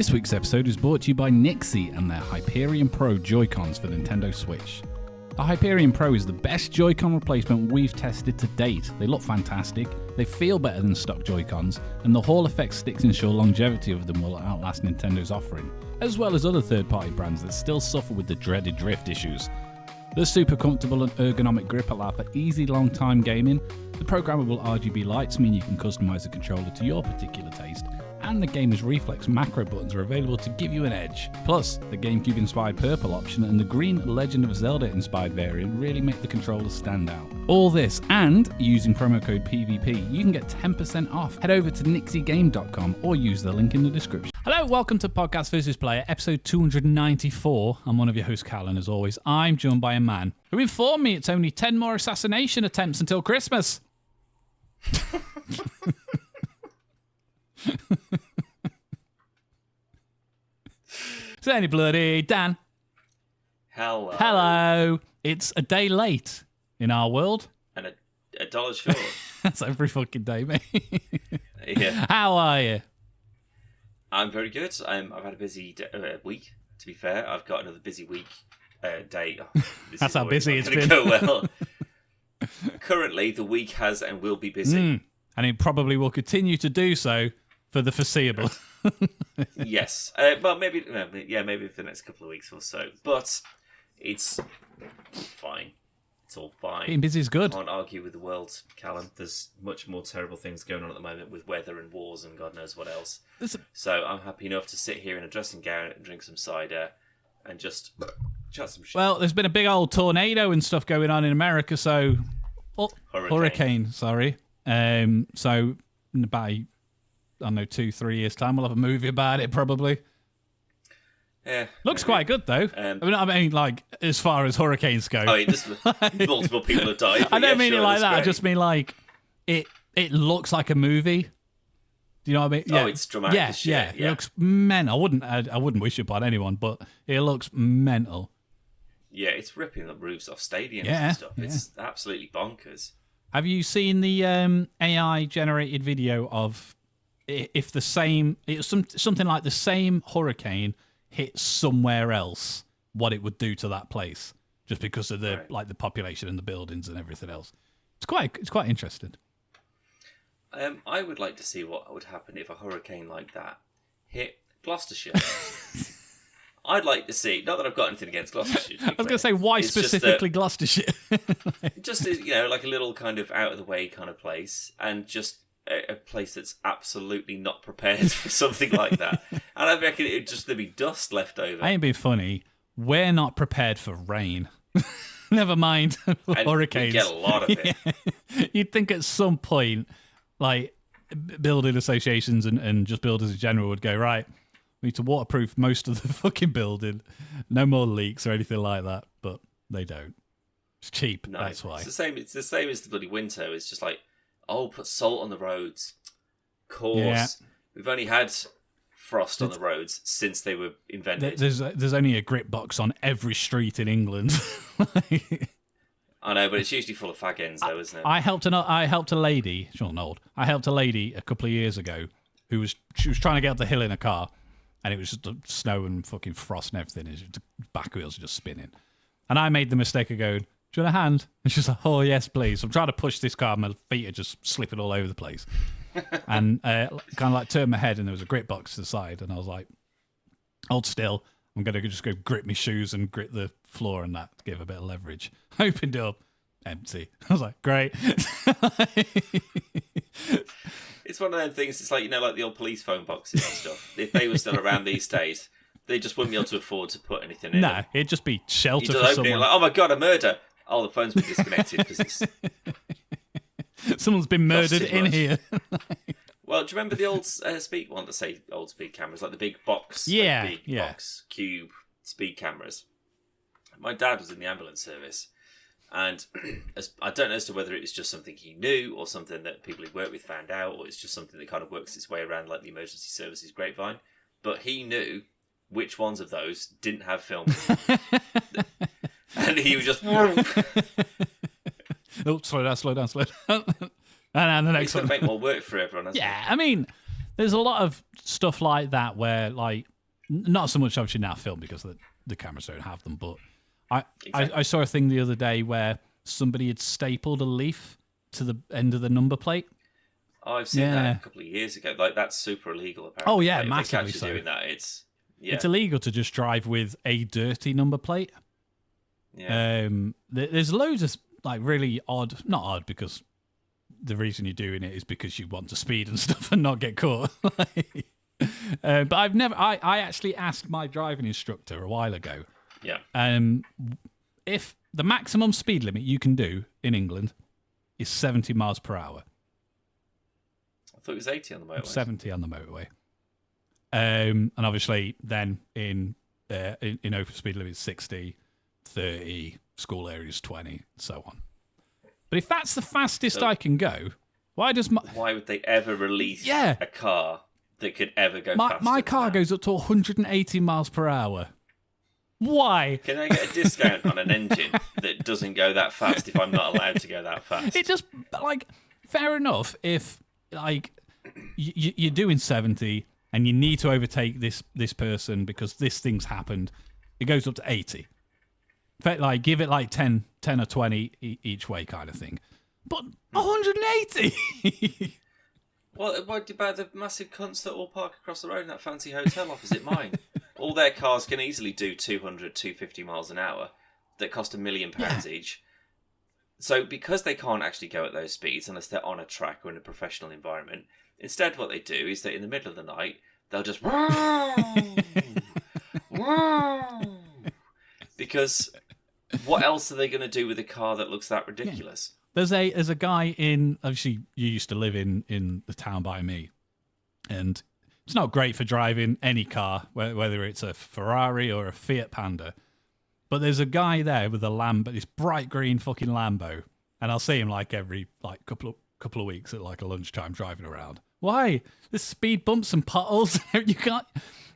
This week's episode is brought to you by NYXI and their Hyperion Pro Joy-Cons for Nintendo Switch. The Hyperion Pro is the best Joy-Con replacement we've tested to date. They look fantastic, they feel better than stock Joy-Cons, and the Hall effect sticks ensure longevity of them will outlast Nintendo's offering, as well as other third-party brands that still suffer with the dreaded drift issues. The super comfortable and ergonomic grip allow for easy long-time gaming. The programmable RGB lights mean you can customize the controller to your particular taste, and the gamer's reflex macro buttons are available to give you an edge. Plus, the GameCube-inspired purple option and the green Legend of Zelda-inspired variant really make the controller stand out. All this, and using promo code PvP, you can get 10% off. Head over to nixigame.com or use the link in the description. Hello, welcome to Podcast vs. Player, episode 294. I'm one of your hosts, Cal, and as always, I'm joined by a man who informed me it's only 10 more assassination attempts until Christmas. Is there any bloody Dan? Hello. Hello. It's a day late in our world. And a dollar short. That's every fucking day, mate. Yeah. How are you? I'm very good. I've had a busy week, to be fair. I've got another busy week day. Oh, That's how busy it's been. Go well. Currently, the week has and will be busy. And it probably will continue to do so for the foreseeable. Yes. Well, maybe for the next couple of weeks or so. But it's fine. It's all fine. Being busy is good. Can't argue with the world, Callum. There's much more terrible things going on at the moment with weather and wars and God knows what else. So I'm happy enough to sit here in a dressing gown and drink some cider and just chat some shit. Well, there's been a big old tornado and stuff going on in America, so... Hurricane, sorry. So about, I don't know, 2-3 years' time, we'll have a movie about it, probably. Yeah. Looks quite good, though. I mean, like, as far as hurricanes go. Oh, multiple people have died. I don't mean sure, it like that. great. I just mean, like, it looks like a movie. Do you know what I mean? Yeah. Oh, it's dramatic as shit. Yeah. It looks mental. I wouldn't wish it upon anyone, but it looks mental. Yeah, it's ripping the roofs off stadiums and stuff. It's absolutely bonkers. Have you seen the AI-generated video of if the same... It's something like the same hurricane hit somewhere else, what it would do to that place, just because of the the population and the buildings and everything else. It's quite interesting. I would like to see what would happen if a hurricane like that hit Gloucestershire. I'd like to see, not that I've got anything against Gloucestershire. I was going to say, why specifically Gloucestershire? Just, like a little kind of out of the way kind of place, and just a place that's absolutely not prepared for something like that. And I reckon there'd be dust left over. I ain't being funny. We're not prepared for rain. Never mind hurricanes. We get a lot of it. Yeah. You'd think at some point, like, building associations and just builders in general would go, right, we need to waterproof most of the fucking building. No more leaks or anything like that. But they don't. It's cheap. No, that's why. It's the same as the bloody winter. It's just like, put salt on the roads. Of course. Yeah. We've only had frost on the roads since they were invented. There's only a grit box on every street in England. I know, but it's usually full of fag ends, though, isn't it? I helped a lady. She's not old. I helped a lady a couple of years ago she was trying to get up the hill in a car, and it was just snow and fucking frost and everything. The back wheels are just spinning, and I made the mistake of going, "Do you want a hand?" And she's like, "Oh, yes, please." I'm trying to push this car. My feet are just slipping all over the place. And kind of like turned my head, and there was a grit box to the side. And I was like, hold still. I'm going to just go grit my shoes and grit the floor and that to give a bit of leverage. Opened it up. Empty. I was like, great. It's one of them things. It's like, like the old police phone boxes and stuff. If they were still around these days, they just wouldn't be able to afford to put anything in. No, it'd just be shelter for someone. Like, oh my God, a murder. Oh, the phone's been disconnected because it's... Someone's been murdered in here. Well, do you remember the old old speed cameras, like the big box, box cube speed cameras? My dad was in the ambulance service, and I don't know as to whether it was just something he knew or something that people he worked with found out, or it's just something that kind of works its way around like the emergency services grapevine. But he knew which ones of those didn't have film. And he was just... Oh, slow down. And the next one. Make more work for everyone. I mean, there's a lot of stuff like that where, like, not so much obviously now film because the cameras don't have them, but Exactly. I saw a thing the other day where somebody had stapled a leaf to the end of the number plate. Oh, I've seen that a couple of years ago. Like, that's super illegal, apparently. Oh, yeah, like, massively if they catch you doing that, it's illegal to just drive with a dirty number plate. Yeah. There's loads of like really odd, not odd because the reason you're doing it is because you want to speed and stuff and not get caught. But I've never. I actually asked my driving instructor a while ago. Yeah. If the maximum speed limit you can do in England is 70 miles per hour. I thought it was 80 on the motorway. 70 on the motorway. And obviously then in open speed limit 60, 30, school areas 20, so on. But if that's the fastest I can go, why would they ever release a car that could ever go faster? My car goes up to 180 miles per hour. Why? Can I get a discount on an engine that doesn't go that fast if I'm not allowed to go that fast? It just, like, fair enough if, like, you're doing 70 and you need to overtake this person because this thing's happened. It goes up to 80. Like, give it like 10 or 20 each way kind of thing. But 180! What about the massive cunts that all park across the road in that fancy hotel opposite mine? All their cars can easily do 200, 250 miles an hour that cost £1 million each. So because they can't actually go at those speeds unless they're on a track or in a professional environment, instead what they do is that in the middle of the night, they'll just... Because what else are they going to do with a car that looks that ridiculous? There's a guy in, obviously you used to live in the town by me, and it's not great for driving any car, whether it's a Ferrari or a Fiat Panda. But there's a guy there with a Lambo, this bright green fucking Lambo, and I'll see him like every couple of weeks at like a lunchtime driving around. Why? There's speed bumps and potholes. You can't,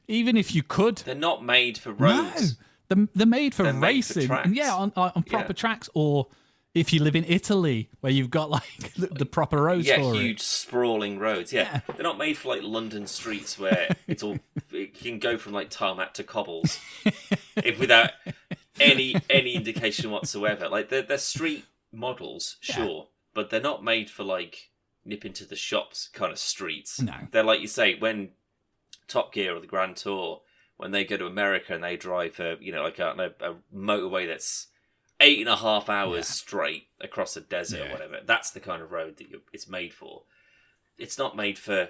even if you could. They're not made for roads. No, they're made for racing. Made for tracks. And on proper tracks, or if you live in Italy where you've got like the proper roads for it. Yeah, huge sprawling roads. Yeah, they're not made for like London streets where it can go from like tarmac to cobbles without any indication whatsoever. Like they're street models, sure, but they're not made for like nip into the shops kind of streets. No, they're like you say when Top Gear or the Grand Tour, when they go to America and they drive like a motorway that's 8.5 hours straight across a desert or whatever. That's the kind of road that it's made for. It's not made for...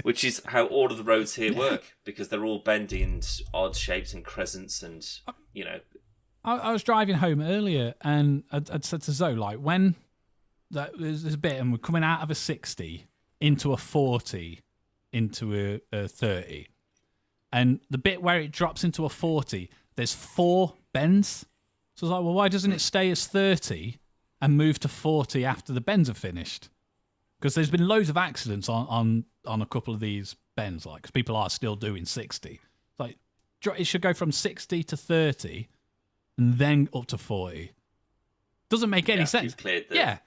which is how all of the roads here work, because they're all bendy and odd shapes and crescents and, I was driving home earlier and I'd said to Zoe, like, when there's a bit and we're coming out of a 60 into a 40 into a 30... And the bit where it drops into a 40, there's 4 bends. So I was like, well, why doesn't it stay as 30 and move to 40 after the bends are finished? Because there's been loads of accidents on a couple of these bends, like, because people are still doing 60. Like, it should go from 60 to 30 and then up to 40. Doesn't make any sense. Yeah.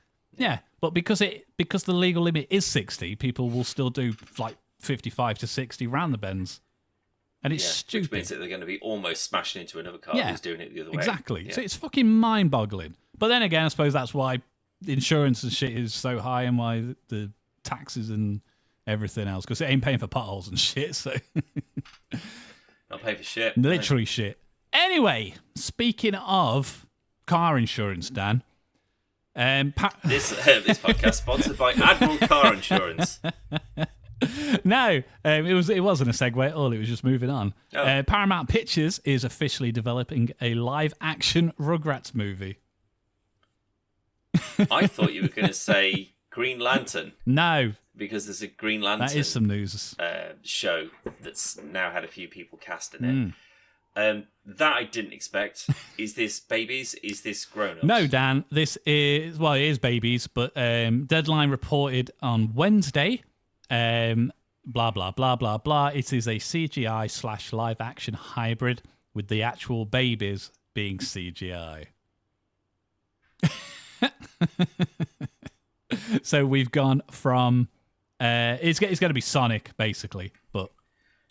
But because the legal limit is 60, people will still do like 55 to 60 round the bends. And it's stupid. Which means that they're going to be almost smashing into another car who's doing it the other way. Exactly. Yeah. So it's fucking mind-boggling. But then again, I suppose that's why insurance and shit is so high and why the taxes and everything else, because it ain't paying for potholes and shit. So not paying for shit. Literally shit. Anyway, speaking of car insurance, Dan. This podcast sponsored by Admiral Car Insurance. No, it wasn't a segue at all. It was just moving on. Oh. Paramount Pictures is officially developing a live-action Rugrats movie. I thought you were going to say Green Lantern. No, because there's a Green Lantern. That is some news. Show that's now had a few people cast in it. That I didn't expect. Is this babies? Is this grown-ups? No, Dan. This is it is babies, but Deadline reported on Wednesday. Blah blah blah blah blah. It is a CGI / live action hybrid with the actual babies being CGI. So we've gone from It's going to be Sonic, basically. But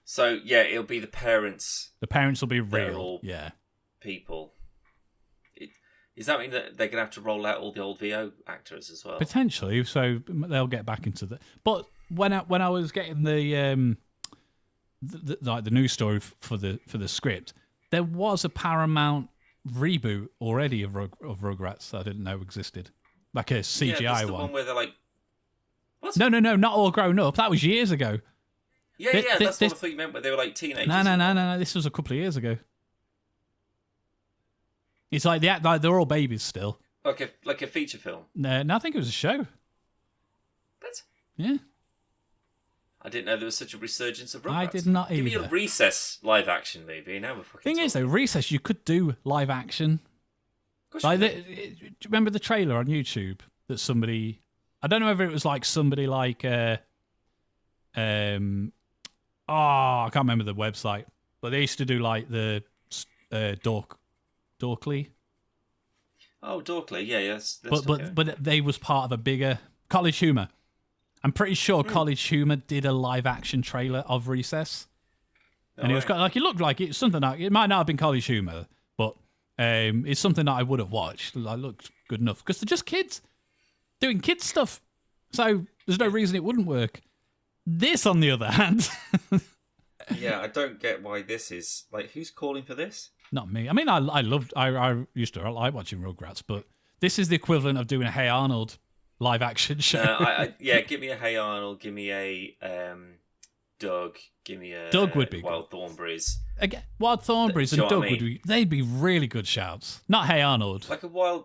so, yeah, it'll be the parents. The parents will be They're real. all Yeah. people. Does that mean that they're going to have to roll out all the old VO actors as well? Potentially, so they'll get back into the. But when I was getting the news story for the script, there was a Paramount reboot already of Rugrats that I didn't know existed, like a CGI that's the one. one where they're like, what? No, not all grown up. That was years ago. Yeah, that's what I thought you meant, where they were like teenagers. No. This was a couple of years ago. It's like they're all babies still. Like a feature film. No, I think it was a show. What? Yeah. I didn't know there was such a resurgence of Rugrats. I did not Give either. me a Recess live action movie. Now we're fucking Thing is, though, Recess, you could do live action. Like do you remember the trailer on YouTube that somebody? I don't know whether it was like somebody like I can't remember the website, but they used to do like the Dorkly. Oh, Dorkly, yeah. But they was part of a bigger College Humor. I'm pretty sure College Humor did a live action trailer of Recess, and it was kind of like it looked like it's something that it might not have been College Humor, but it's something that I would have watched. It looked good enough because they're just kids doing kids stuff, so there's no reason it wouldn't work. This, on the other hand, yeah, I don't get why this is like. Who's calling for this? Not me. I mean, I used to like watching Rugrats, but this is the equivalent of doing a Hey Arnold live action show. Give me a Hey Arnold, give me a Doug, give me a Doug would be Wild Thornberrys. Again, Wild Thornberrys and Doug they'd be really good shouts. Not Hey Arnold. Like a Wild.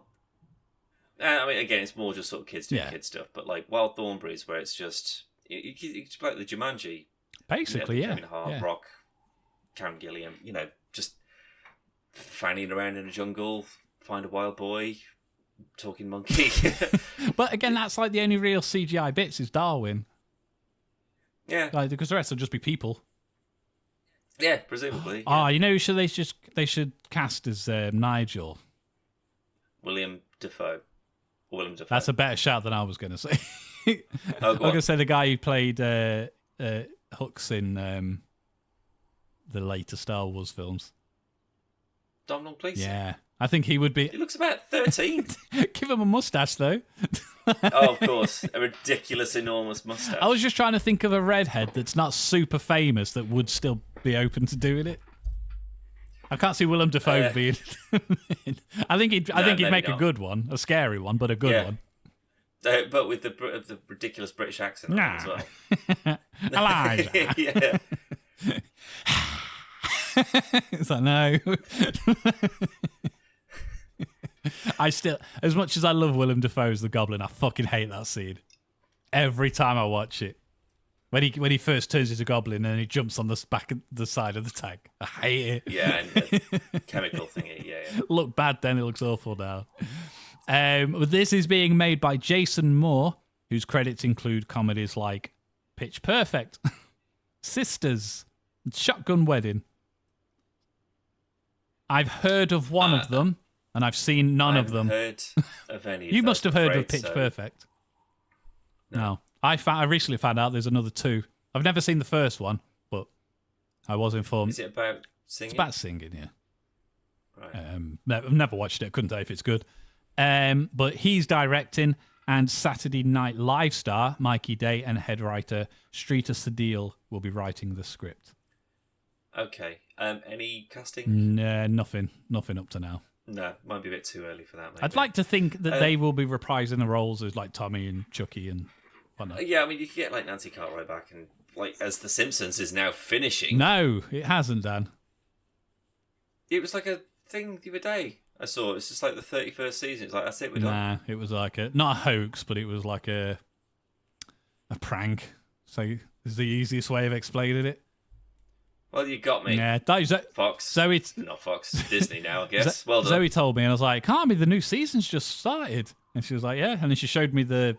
I mean, again, it's more just sort of kids doing kid stuff, but like Wild Thornberrys, where it's just it's like the Jumanji, basically, Kevin Hart, Rock, Karen Gilliam, just fanning around in a jungle, find a wild boy, talking monkey. But again, that's like the only real CGI bits is Darwin. Yeah, because the rest will just be people. Yeah, presumably. They should cast as Nigel. William Dafoe. That's a better shout than I was going to say. I was going to say the guy who played Hooks in the later Star Wars films. Donald Gleeson? Yeah. I think he would be... He looks about 13. Give him a mustache, though. Oh, of course. A ridiculous, enormous mustache. I was just trying to think of a redhead that's not super famous that would still be open to doing it. I can't see Willem Dafoe being... I think he'd make a good one. A scary one, but a good one. But with the ridiculous British accent as well. Elijah. Yeah. It's like, no. I still, as much as I love Willem Dafoe's The Goblin, I fucking hate that scene. Every time I watch it. When he first turns into a goblin and he jumps on the back of the side of the tank. I hate it. Yeah, and the chemical thingy, yeah. Looked bad then, it looks awful now. This is being made by Jason Moore, whose credits include comedies like Pitch Perfect, Sisters, and Shotgun Wedding. I've heard of one of them, and I've seen none of them. Heard of any of You those, must have heard afraid, of Pitch so. Perfect. No. I recently found out there's another two. I've never seen the first one, but I was informed. Is it about singing? It's about singing, yeah. Right. I've never watched it. Couldn't tell if it's good. But he's directing, and Saturday Night Live star Mikey Day and head writer Streeter Sadil will be writing the script. Okay. Any casting? Nothing up to now. No, might be a bit too early for that. Maybe. I'd like to think that they will be reprising the roles as like Tommy and Chuckie and whatnot. Yeah, I mean, you could get like Nancy Cartwright back, and like as The Simpsons is now finishing. No, it hasn't, Dan. It was like a thing the other day. I saw it's just like the 31st season. It's like that's it. We're done. Nah, it was like not a hoax, but it was like a prank. So is the easiest way of explaining it. Well, you got me. Yeah, Fox. Zoe, not Fox. Disney now, I guess. Well done. Zoe told me, and I was like, "Can't be the new season's just started." And she was like, "Yeah," and then she showed me the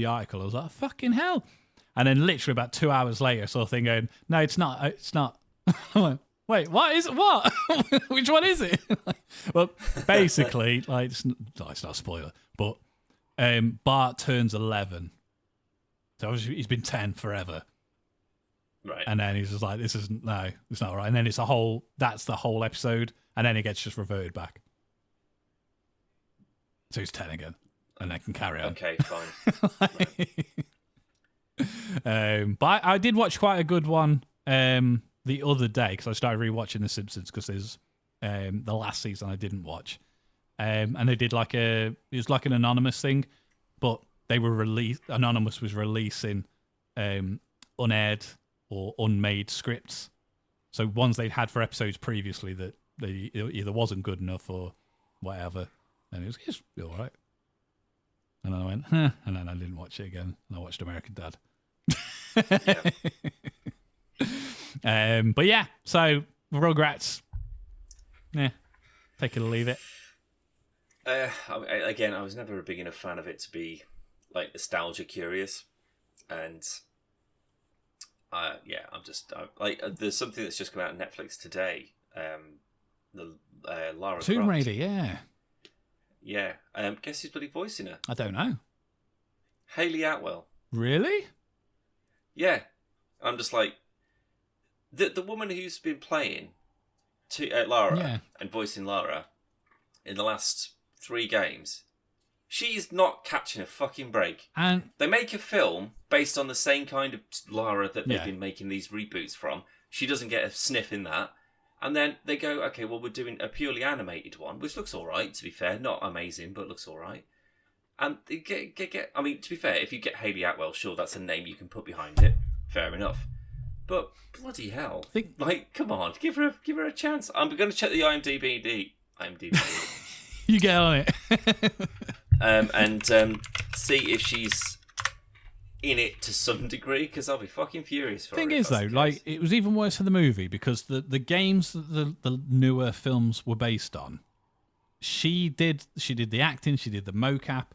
article. I was like, "Fucking hell!" And then literally about 2 hours later, I saw a thing going, "No, it's not. It's not." I went, "Wait, what is it? What? Which one is it?" Well, basically, like it's not a spoiler, but Bart turns 11. So obviously he's been 10 forever. Right. And then he's just like, it's not right. And then that's the whole episode. And then it gets just reverted back. So he's 10 again. And then can carry on. Okay, fine. Right. But I did watch quite a good one the other day because I started rewatching The Simpsons because there's the last season I didn't watch. And they did it was like an anonymous thing, but Anonymous was releasing unaired or unmade scripts. So ones they'd had for episodes previously that they either wasn't good enough or whatever. And it was all right. And I went, huh. And then I didn't watch it again. And I watched American Dad. But yeah, so Rugrats, take it or leave it. Again, I was never a big enough fan of it to be like nostalgia curious, and I'm just there's something that's just come out on Netflix today. The Lara Tomb Croft. Raider, yeah. Guess who's bloody voicing her? I don't know. Hayley Atwell. Really? Yeah, I'm just like the woman who's been playing Lara and voicing Lara in the last 3 games. She's not catching a fucking break. And they make a film based on the same kind of Lara that they've been making these reboots from. She doesn't get a sniff in that. And then they go, okay, well, we're doing a purely animated one, which looks all right, to be fair. Not amazing, but looks all right. And they get I mean, to be fair, if you get Hayley Atwell, sure, that's a name you can put behind it. Fair enough. But bloody hell. Come on, give her a chance. I'm going to check the IMDb. You get on it. And see if she's in it to some degree, because I'll be fucking furious for her. Thing is, though, it was even worse for the movie because the games that the newer films were based on, she did the acting, she did the mocap.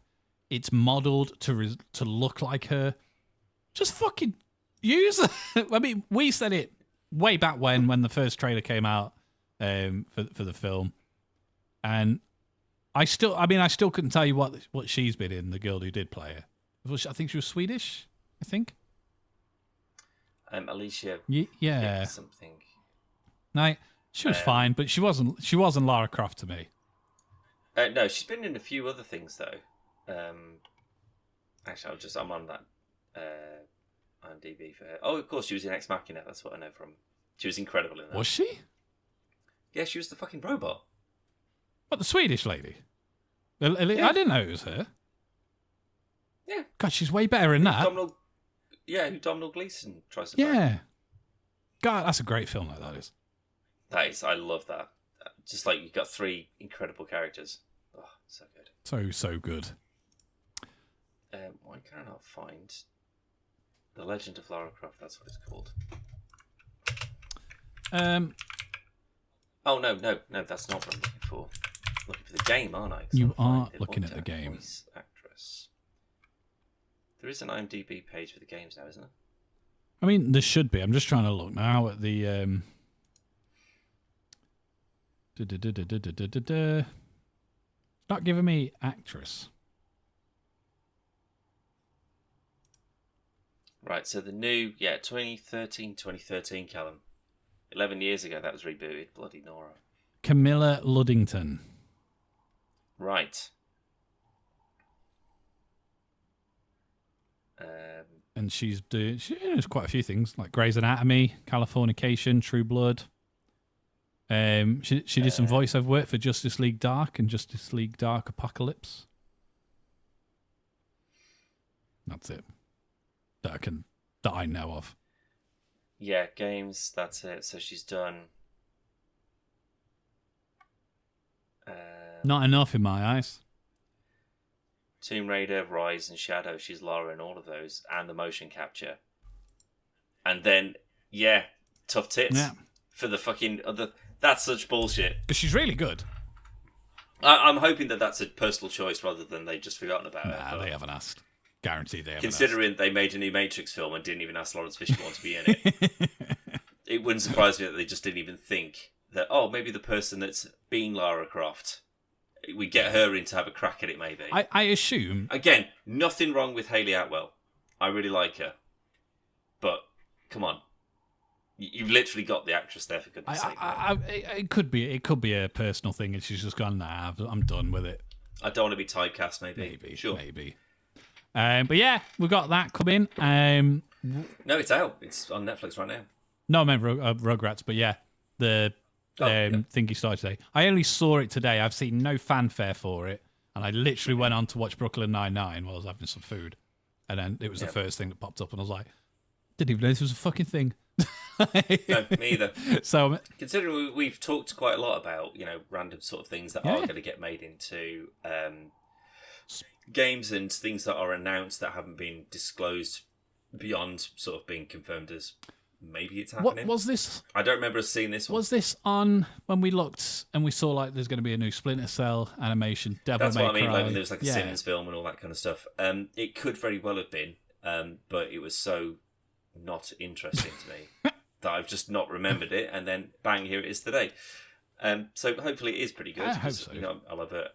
It's modelled to look like her. Just fucking use her. I mean, we said it way back when the first trailer came out for the film, and I still couldn't tell you what she's been in. The girl who did play her, I think she was Swedish. I think. Alicia. Yeah. Something. No, she was fine, but she wasn't Lara Croft to me. No, she's been in a few other things though. Actually, I'm on that IMDb for her. Oh, of course, she was in Ex Machina. That's what I know from. She was incredible in that. Was she? Yeah, she was the fucking robot. What, the Swedish lady? I didn't know it was her. Yeah. God, she's way better in that. Who Domhnall Gleeson tries to play. Yeah. God, that's a great film, that is. That is, I love that. Just like you've got 3 incredible characters. Oh, so good. So good. Why can I not find The Legend of Lara Croft? That's what it's called. Oh, no, that's not what I'm looking for. I'm looking for the game, aren't I? You are looking at the game. Voice actress. There is an IMDb page for the games now, isn't there? I mean, there should be. I'm just trying to look now at the... Not giving me actress. Right, so the new, 2013, Callum. 11 years ago that was rebooted. Bloody Nora. Camilla Luddington. Right. And she's doing quite a few things, like Grey's Anatomy, Californication, True Blood. She did some voiceover work for Justice League Dark and Justice League Dark Apocalypse. That's it. That I know of. Yeah, games, that's it. So she's done... Not enough in my eyes. Tomb Raider, Rise, and Shadow. She's Lara in all of those. And the motion capture. And then, tough tits. Yeah. For the fucking other... That's such bullshit. Because she's really good. I'm hoping that that's a personal choice rather than they've just forgotten about it. Nah, they haven't asked. Guaranteed they haven't Considering they made a new Matrix film and didn't even ask Lawrence Fishburne to be in it. It wouldn't surprise me that they just didn't even think that, maybe the person that's been Lara Croft, we get her in to have a crack at it, maybe. I assume... Again, nothing wrong with Hayley Atwell. I really like her, but come on, you've literally got the actress there for goodness sake. It could be a personal thing, and she's just gone, nah, I'm done with it. I don't want to be typecast, maybe. Sure. Maybe. But yeah, we've got that coming. No, it's out. It's on Netflix right now. No, I meant Rugrats, but yeah, the thingy started today. I only saw it today. I've seen no fanfare for it, and I literally went on to watch Brooklyn Nine-Nine while I was having some food, and then it was the first thing that popped up, and I was like, didn't even know this was a fucking thing. No, me either. So, considering we've talked quite a lot about random sort of things that are going to get made into games and things that are announced that haven't been disclosed beyond sort of being confirmed as maybe it's happening. What was this? I don't remember us seeing this one. Was this on when we looked and we saw like there's going to be a new Splinter Cell animation? Devil That's May what I mean. Cry. Like there was like a Sims film and all that kind of stuff. It could very well have been, but it was so not interesting to me that I've just not remembered it. And then bang, here it is today. So hopefully it is pretty good. I hope so. I love it.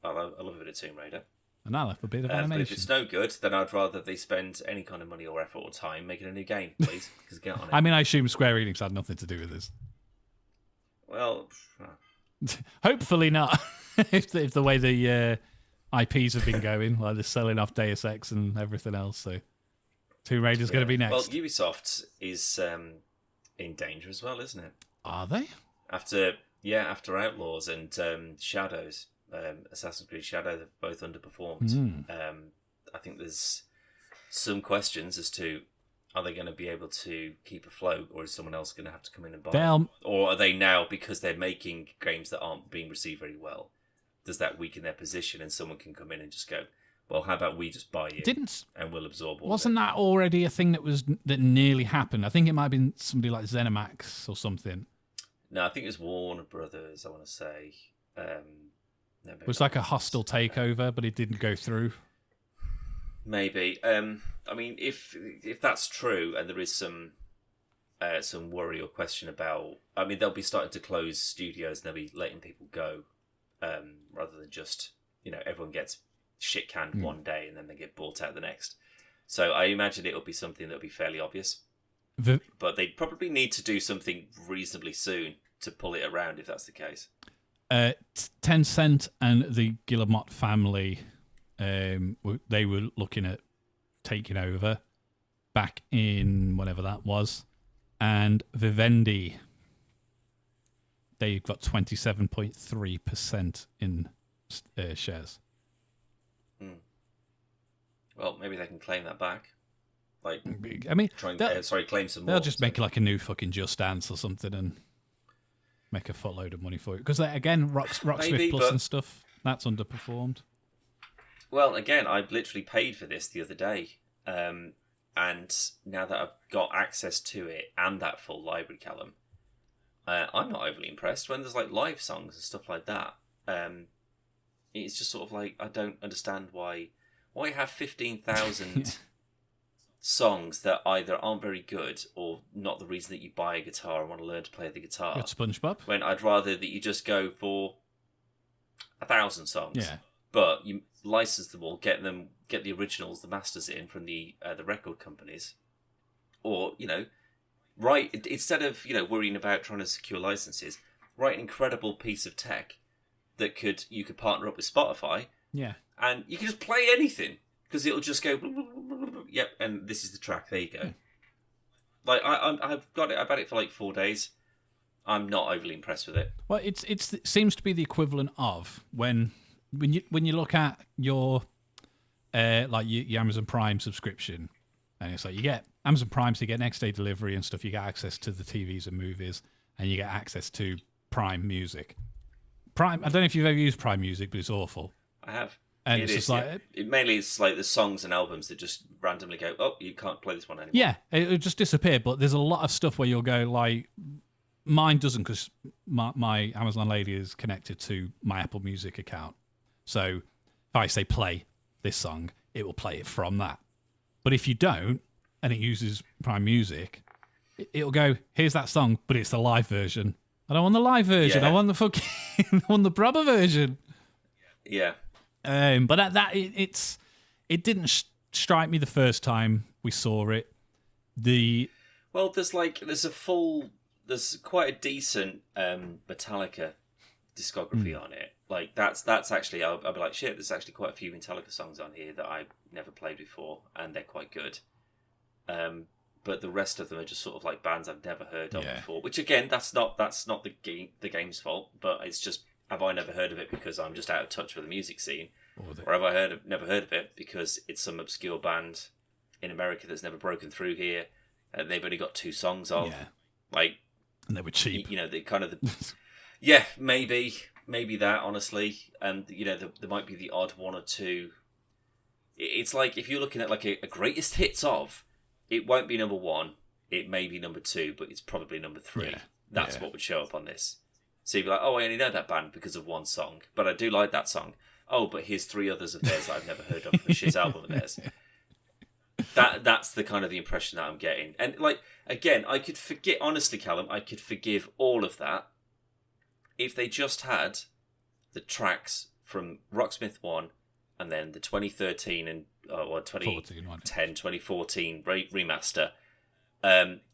I love a bit of Tomb Raider. And I love a bit of animation. But if it's no good, then I'd rather they spend any kind of money or effort or time making a new game, please. Because get on it. I mean, I assume Square Enix had nothing to do with this. Well, hopefully not. if the way the IPs have been going, like they're selling off Deus Ex and everything else, so Tomb Raider's going to be next. Well, Ubisoft is in danger as well, isn't it? Are they? After Outlaws and Shadows. Assassin's Creed Shadow have both underperformed. I think there's some questions as to are they going to be able to keep afloat, or is someone else going to have to come in and buy them? Or are they now, because they're making games that aren't being received very well, does that weaken their position and someone can come in and just go, well, how about we just buy it and we'll absorb all Wasn't that already a thing that nearly happened? I think it might have been somebody like ZeniMax or something. No, I think it was Warner Brothers, I want to say. It was like a hostile takeover, but it didn't go through. Maybe. I mean, if that's true, and there is some worry or question about, I mean, they'll be starting to close studios and they'll be letting people go, rather than just everyone gets shit canned one day and then they get bought out the next. So I imagine it'll be something that'll be fairly obvious. But they probably need to do something reasonably soon to pull it around if that's the case. Tencent and the Guillemot family, they were looking at taking over back in whenever that was, and Vivendi, they've got 27.3% in shares. Well, maybe they can claim that back. Like, I mean, claim some more. They'll just make like a new fucking Just Dance or something and make a footload of money for it. Because again, Rocksmith Plus and stuff, that's underperformed. Well, again, I literally paid for this the other day. And now that I've got access to it and that full library, Callum, I'm not overly impressed. When there's like live songs and stuff like that, it's just sort of like, I don't understand why have 15,000 songs that either aren't very good or not the reason that you buy a guitar and want to learn to play the guitar. It's SpongeBob. When I'd rather that you just go for 1,000 songs. Yeah. But you license them all, get the originals, the masters in from the record companies, or write instead of worrying about trying to secure licenses, write an incredible piece of tech that you could partner up with Spotify. Yeah. And you can just play anything because it'll just go, yep, and this is the track. There you go. Like I've got it. I've had it for like 4 days. I'm not overly impressed with it. Well, it seems to be the equivalent of when you look at your your Amazon Prime subscription, and it's like you get Amazon Prime, so you get next day delivery and stuff. You get access to the TVs and movies, and you get access to Prime Music. Prime. I don't know if you've ever used Prime Music, but it's awful. I have. And it's just like mainly it's like the songs and albums that just randomly go, oh, you can't play this one anymore. Yeah, it'll just disappear. But there's a lot of stuff where you'll go like, mine doesn't, because my Amazon lady is connected to my Apple Music account. So if I say play this song, it will play it from that. But if you don't, and it uses Prime Music, it'll go, here's that song, but it's the live version. I don't want the live version. Yeah. I want the fucking, I want the proper version. Yeah. But it didn't strike me the first time we saw it. Well, there's quite a decent Metallica discography on it. Like that's actually I'll be like, shit, there's actually quite a few Metallica songs on here that I've never played before, and they're quite good. But the rest of them are just sort of like bands I've never heard of before. Which again, that's not the game's fault, but it's just, have I never heard of it because I'm just out of touch with the music scene, or have I never heard of it because it's some obscure band in America that's never broken through here, and they've only got 2 songs of, like, and they were cheap. You know, they kind of maybe that, honestly, and you know, there might be the odd 1 or 2. It's like if you're looking at like a greatest hits of, it won't be number 1. It may be number 2, but it's probably number 3. Yeah. That's what would show up on this. So you'd be like, oh, I only know that band because of 1 song, but I do like that song. Oh, but here's 3 others of theirs that I've never heard of, a shit album of theirs. That's the kind of the impression that I'm getting. And like, again, I could forget, honestly, Callum, I could forgive all of that if they just had the tracks from Rocksmith 1 and then the 2013 and 2014 remaster.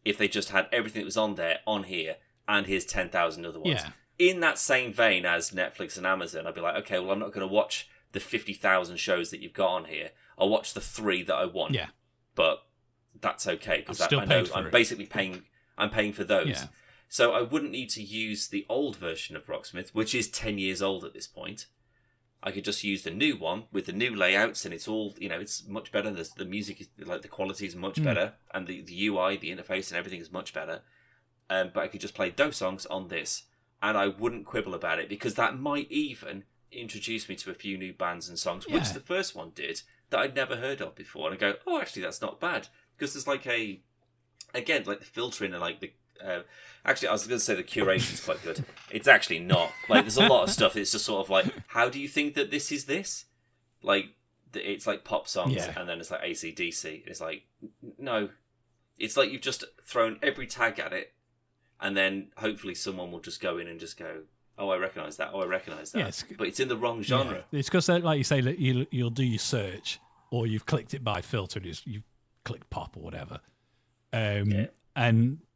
If they just had everything that was on there on here, and here's 10,000 other ones. Yeah. In that same vein as Netflix and Amazon, I'd be like, okay, well, I'm not going to watch the 50,000 shows that you've got on here. I'll watch the 3 that I want. Yeah. But that's okay, because I know I'm basically paying for those. Yeah. So I wouldn't need to use the old version of Rocksmith, which is 10 years old at this point. I could just use the new one with the new layouts, and it's all, you know, it's much better. The music is, like, the quality is much better, and the UI, the interface, and everything is much better. But I could just play those songs on this, and I wouldn't quibble about it, because that might even introduce me to a few new bands and songs, which the first one did, that I'd never heard of before. And I go, oh, actually, that's not bad. Because there's like the filtering and like the... actually, I was going to say the curation's quite good. It's actually not. Like, there's a lot of stuff. It's just sort of like, how do you think that this is this? Like, it's like pop songs, and then it's like AC/DC. It's like, no. It's like you've just thrown every tag at it, and then hopefully someone will just go in and just go, oh, I recognise that. Oh, I recognise that. Yeah, but it's in the wrong genre. Yeah. It's because, like you say, that you'll do your search, or you've clicked it by filter, and you've clicked pop or whatever, and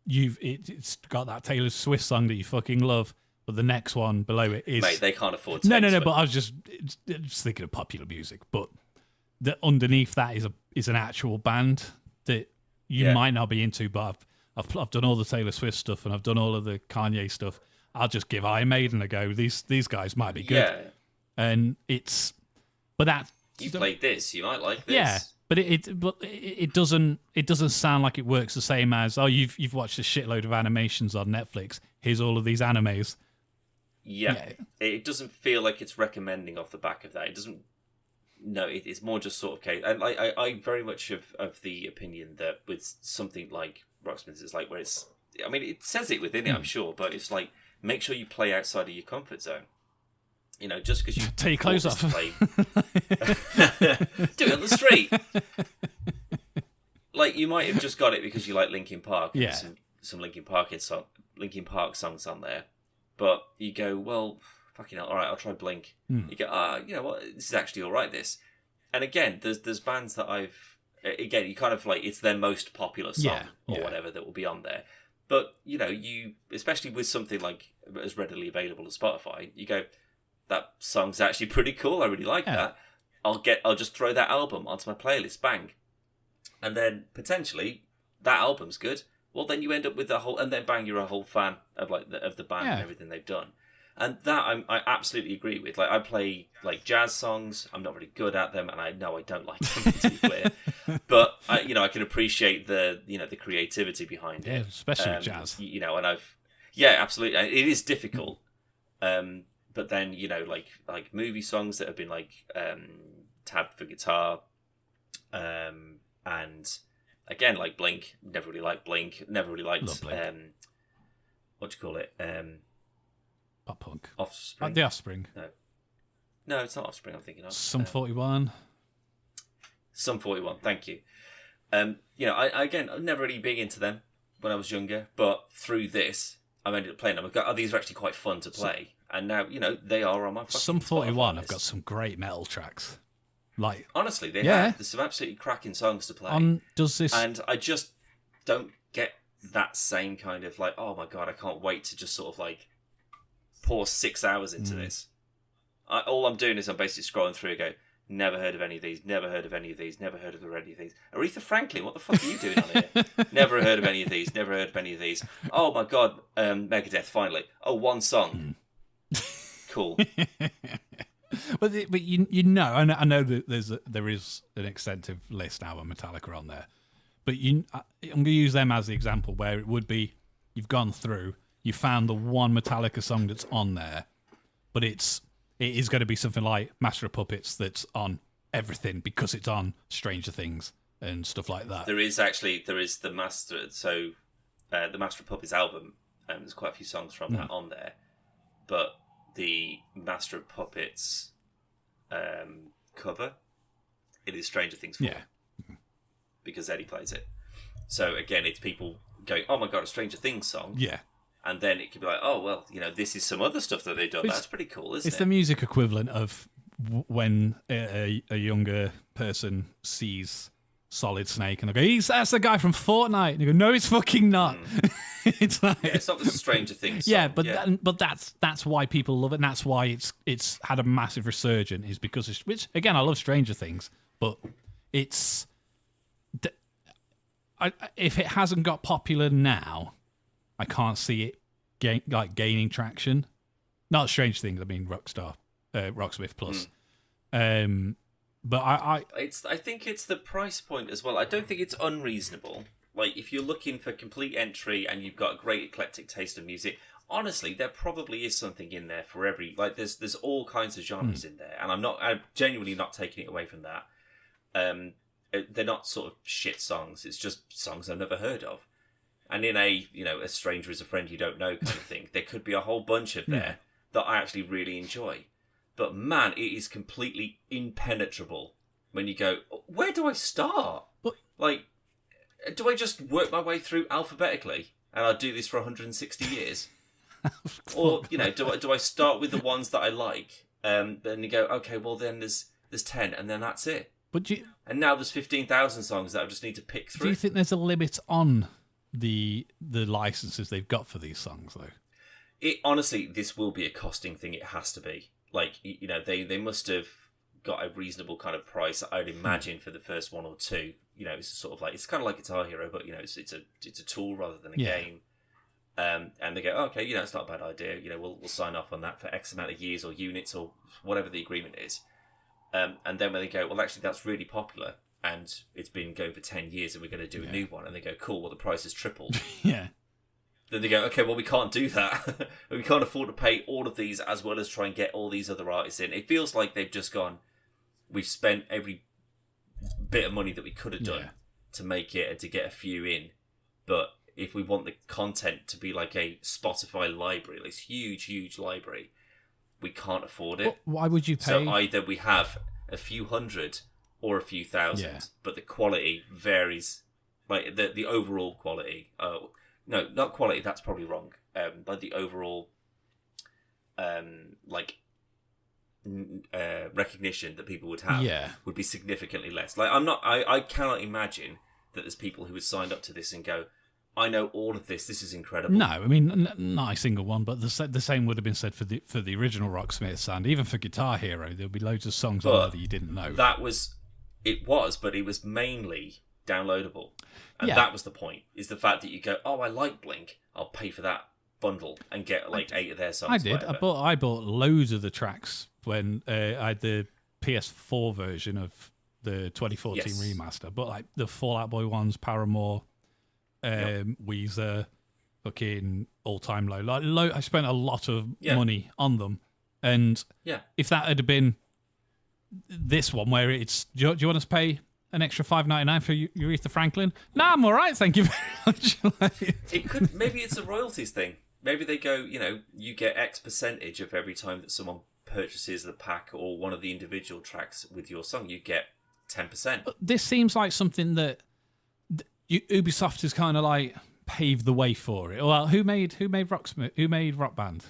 it's got that Taylor Swift song that you fucking love, but the next one below it is... Mate, they can't afford to. No, but I was just thinking of popular music, but underneath that is an actual band that you might not be into, but I've done all the Taylor Swift stuff, and I've done all of the Kanye stuff. I'll just give Iron Maiden a go. These guys might be good. Yeah. And it's... But that... You played this, you might like this. Yeah. But it doesn't sound like it works the same as, oh, you've watched a shitload of animations on Netflix. Here's all of these animes. Yeah. It doesn't feel like it's recommending off the back of that. It doesn't. No, it's more just sort of case. And I very much of the opinion that with something like Rocksmith, it's like where it's. I mean, it says it within it, I'm sure, but it's like make sure you play outside of your comfort zone. You know, just because you take your clothes off, do it on the street. Like, you might have just got it because you like Linkin Park. Yeah, some Linkin Park songs on there, but you go, well, fucking hell, all right, I'll try Blink. You go, you know what, this is actually all right. This, and again, there's bands that you kind of like, it's their most popular song or whatever that will be on there. But you know, especially with something like as readily available as Spotify, you go, that song's actually pretty cool. I really like that. I'll just throw that album onto my playlist, bang. And then potentially that album's good. Well, then you end up with the whole, and then bang, you're a whole fan of of the band and everything they've done. And that I absolutely agree with. Like, I play like jazz songs. I'm not really good at them, and I know I don't like them, to be clear. But I can appreciate the creativity behind it. Yeah, especially jazz. And absolutely, it is difficult. But then, like movie songs that have been tabbed for guitar, and again, like Blink, never really liked Blink, never really liked what do you call it? Pop punk. Offspring. The Offspring. No, it's not Offspring. I'm thinking of Sum 41. Sum 41. Thank you. I I'm never really big into them when I was younger, but through this, I ended up playing them. These are actually quite fun to play. And now, they are on my fucking Sum 41 have got some great metal tracks. Like honestly, they have. There's some absolutely cracking songs to play. Does this? And I just don't get that same kind of like, oh my god, I can't wait to just sort of like pour 6 hours into this. All I'm doing is I'm basically scrolling through and go, never heard of any of these, never heard of any of these, never heard of any of these. Aretha Franklin, what the fuck are you doing on here? Never heard of any of these, never heard of any of these. Oh my god, Megadeth, finally. Oh, one song. Cool. But you know, I know that there is an extensive list now of Metallica on there, but I'm going to use them as the example where it would be you've gone through, you found the one Metallica song that's on there, but it is going to be something like Master of Puppets that's on everything because it's on Stranger Things and stuff like that. There is the Master, so the Master of Puppets album, and there's quite a few songs from that on there, but the Master of Puppets cover, it is Stranger Things 4. Because Eddie plays it. So again, it's people going, oh my god, a Stranger Things song. Yeah. And then it could be like, oh, well, this is some other stuff that they've done. That's pretty cool, isn't it? It's the music equivalent of when a younger person sees Solid Snake and they go, that's the guy from Fortnite. And they go, no, it's fucking not. It's like, it's not the Stranger Things song. Yeah, but that's why people love it, and that's why it's had a massive resurgence, is because which again, I love Stranger Things, but it's if it hasn't got popular now, I can't see it gaining traction. Not Stranger Things, I mean Rocksmith Plus. But I think it's the price point as well. I don't think it's unreasonable. Like, if you're looking for complete entry and you've got a great eclectic taste of music, honestly, there probably is something in there for every... Like, there's all kinds of genres in there, and I'm genuinely not taking it away from that. They're not sort of shit songs. It's just songs I've never heard of. And in a stranger is a friend you don't know kind of thing, there could be a whole bunch of there that I actually really enjoy. But man, it is completely impenetrable when you go, where do I start? Like, do I just work my way through alphabetically and I'll do this for 160 years? Or, do I start with the ones that I like? Then you go, okay, well then there's 10 and then that's it. And now there's 15,000 songs that I just need to pick through. Do you think there's a limit on the licenses they've got for these songs, though? Honestly, this will be a costing thing. It has to be. Like, they must have got a reasonable kind of price, I would imagine, for the first one or two. It's sort of like, it's kind of like Guitar Hero, but it's a tool rather than a game. And they go, okay, it's not a bad idea. We'll sign off on that for X amount of years or units or whatever the agreement is. And then when they go, well, actually, that's really popular, and it's been going for 10 years, and we're going to do a new one, and they go, cool, well, the price has tripled. Yeah. Then they go, okay, well, we can't do that. We can't afford to pay all of these as well as try and get all these other artists in. It feels like they've just gone, we've spent every bit of money that we could have done to make it and to get a few in. But if we want the content to be like a Spotify library, this huge, huge library, we can't afford it. Why would you pay? So either we have a few hundred or a few thousand, but the quality varies. Like the overall quality. No, not quality. That's probably wrong. But the overall, recognition that people would have would be significantly less. Like I cannot imagine that there's people who would sign up to this and go, I know all of this. This is incredible. No, I mean not a single one. But the same would have been said for the original Rocksmiths, and even for Guitar Hero, there'll be loads of songs on there that you didn't know. But it was mainly downloadable, and that was the point. Is the fact that you go, oh, I like Blink, I'll pay for that bundle and get like 8 of their songs. I did. I bought loads of the tracks when I had the PS4 version of the 2014 remaster. But like the Fall Out Boy ones, Paramore. Weezer, fucking All Time Low. I spent a lot of money on them, and if that had been this one where it's, do you want us to pay an extra $5.99 for Aretha Franklin? Nah, I'm all right, thank you very much. Maybe it's a royalties thing. Maybe they go, you get X percentage of every time that someone purchases the pack or one of the individual tracks with your song, you get 10%. This seems like something that Ubisoft has kind of like paved the way for it. Well, who made Rock Band?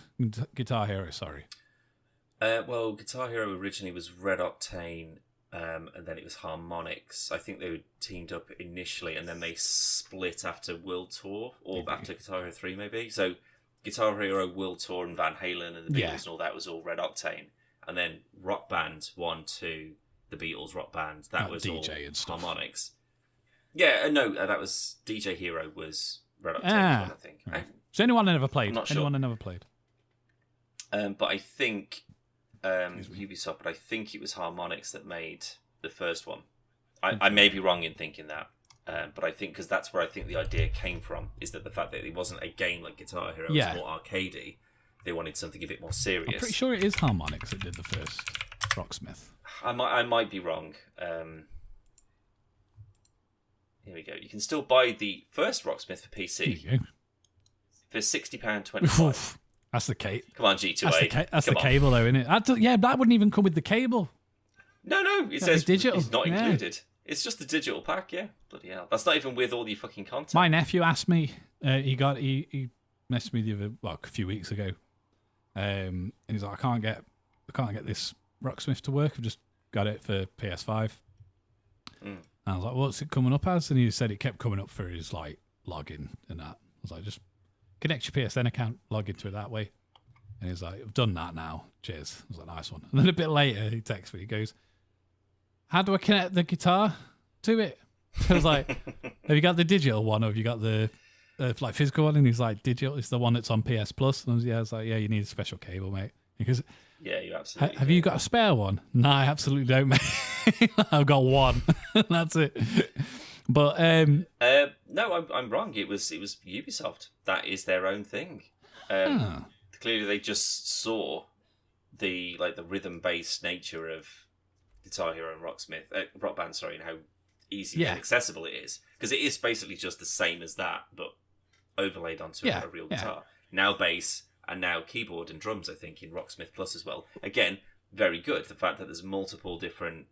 Guitar Hero, sorry. Well, Guitar Hero originally was Red Octane, and then it was Harmonix. I think they were teamed up initially, and then they split after World Tour, or after Guitar Hero 3 maybe. So Guitar Hero, World Tour, and Van Halen and the Beatles and all that was all Red Octane. And then Rock Band 1, 2, the Beatles Rock Band, that was DJ all and stuff. Harmonix. Yeah, no, that was DJ Hero was Red Octane, I think. Right. So anyone that never played? I'm not sure. Anyone that never played? But I think Ubisoft, but I think it was Harmonix that made the first one. I may be wrong in thinking that, but I think because that's where I think the idea came from, is that the fact that it wasn't a game like Guitar Hero, it was more arcadey. They wanted something a bit more serious. I'm pretty sure it is Harmonix that did the first Rocksmith. I might be wrong. Here we go. You can still buy the first Rocksmith for PC for £60.25. That's the cable. Come on, G2A. That's the cable, though, isn't it? That wouldn't even come with the cable. No. It says digital. It's not included. It's just the digital pack. Yeah, bloody hell. That's not even with all the fucking content. My nephew asked me. He messaged me a few weeks ago, and he's like, I can't get this Rocksmith to work. I've just got it for PS5. And I was like, what's it coming up as? And he said it kept coming up for his like login and that. I was like, just connect your PSN account, log into it that way. And he's like, I've done that now. Cheers. I was like, nice one. And then a bit later, he texts me. He goes, how do I connect the guitar to it? I was like, have you got the digital one or have you got the like physical one? And he's like, digital. It's the one that's on PS Plus. And I was like, yeah, you need a special cable, mate. Because yeah, you absolutely. Have you got a spare one? No, I absolutely don't, mate. I've got one. That's it. But no, I'm wrong. It was Ubisoft. That is their own thing. Clearly, they just saw the rhythm based nature of Guitar Hero and Rock Band, and how easy and accessible it is, because it is basically just the same as that, but overlaid onto a real guitar. Now bass and now keyboard and drums. I think in Rocksmith Plus as well. Again, very good. The fact that there's multiple different.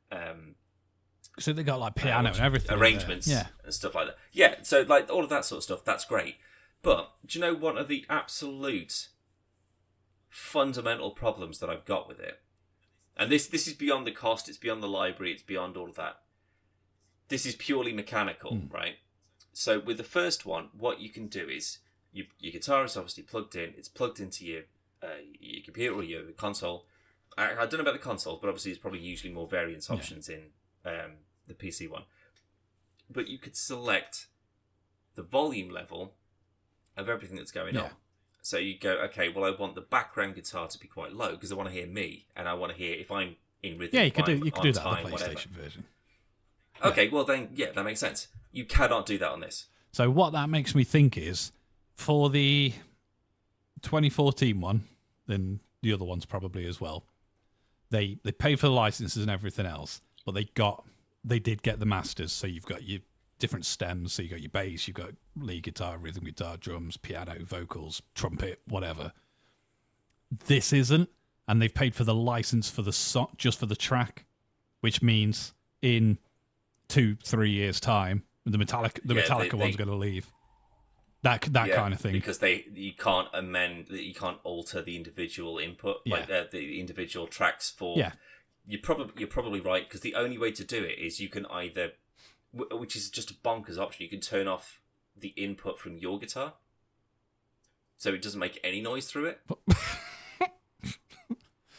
So they got like piano and everything, arrangements and stuff like that. Yeah, so like all of that sort of stuff, that's great. But do you know one of the absolute fundamental problems that I've got with it? And this is beyond the cost, it's beyond the library, it's beyond all of that. This is purely mechanical, right? So with the first one, what you can do is your guitar is obviously plugged in. It's plugged into your computer or your console. I don't know about the console, but obviously there's probably usually more variance options in the PC one. But you could select the volume level of everything that's going on. So you go, okay, well, I want the background guitar to be quite low because I want to hear me, and I want to hear if I'm in rhythm. Yeah, you could do that time, on the PlayStation version. Okay, well then, that makes sense. You cannot do that on this. So what that makes me think is, for the 2014 one, then the other ones probably as well, they paid for the licenses and everything else, but they did get the masters. So you've got your different stems. So you got your bass, you've got lead guitar, rhythm guitar, drums, piano, vocals, trumpet, whatever. This isn't, and they've paid for the license for the song, just for the track, which means in 2-3 years' time, the Metallica one's going to leave. That kind of thing, because you can't amend, you can't alter the individual input, like the individual tracks for. Yeah, you're probably right, because the only way to do it is you can either, which is just a bonkers option, you can turn off the input from your guitar, so it doesn't make any noise through it.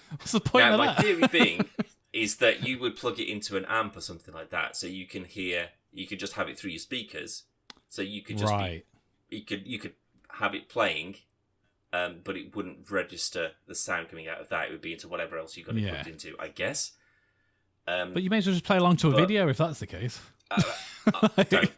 What's the point of that? My theory being is that you would plug it into an amp or something like that, so you can hear. You could just have it through your speakers, so you could just you could have it playing, but it wouldn't register the sound coming out of that. It would be into whatever else you got it plugged into, I guess. But you may as well just play along to a video if that's the case. Don't.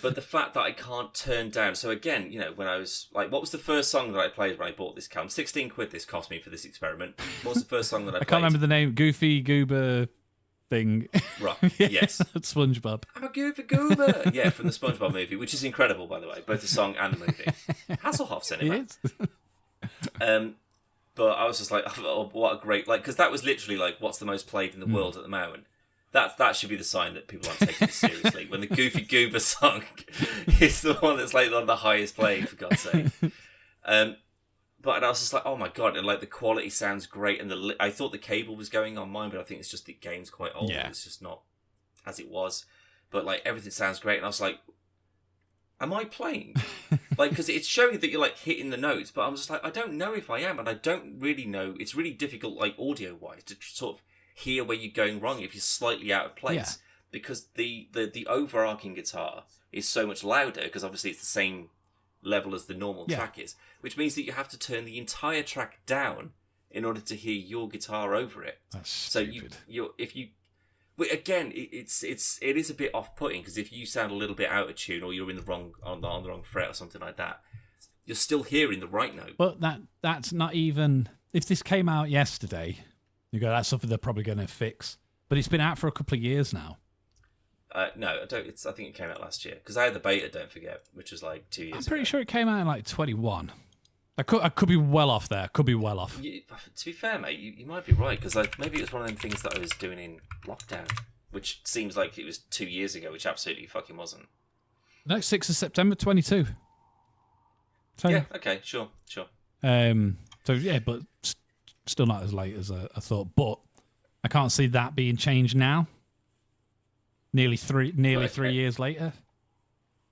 But the fact that I can't turn down. So again, when I was like, what was the first song that I played when I bought this cam? 16 quid this cost me for this experiment. What was the first song that I played? I can't remember the name. Goofy Goober thing. Right, yes. SpongeBob. I'm a goofy goober. Yeah, from the SpongeBob movie, which is incredible, by the way, both the song and the movie. Hasselhoff's in it, man. But I was just like, oh, what a great, because that was literally what's the most played in the world at the moment. That should be the sign that people aren't taking it seriously. When the Goofy Goober song is the one that's on the highest played, for God's sake. But I was just like, oh my god, and like the quality sounds great, and I thought the cable was going on mine, but I think it's just the game's quite old. Yeah. It's just not as it was. But like everything sounds great, and I was like, am I playing? Like, because it's showing that you're like hitting the notes, but I'm just like, I don't know if I am, and I don't really know. It's really difficult, like audio wise, to sort of hear where you're going wrong if you're slightly out of place, because the overarching guitar is so much louder, because obviously it's the same level as the normal track is, which means that you have to turn the entire track down in order to hear your guitar over it. That's so stupid. Again, it is a bit off-putting, because if you sound a little bit out of tune, or you're in the wrong on the wrong fret or something like that, you're still hearing the right note. But that's not even, if this came out yesterday, you go, that's something they're probably going to fix. But it's been out for a couple of years now. No, I don't. I think it came out last year, because I had the beta. Don't forget, which was like 2 years. I'm pretty sure it came out in like 21. I could be well off there. Could be well off. To be fair, mate, you might be right, because like maybe it was one of them things that I was doing in lockdown, which seems like it was 2 years ago, which absolutely fucking wasn't. No, 6th of September 22. So, yeah. Okay. Sure. So yeah, but still not as late as I thought. But I can't see that being changed now. Nearly 3 years later.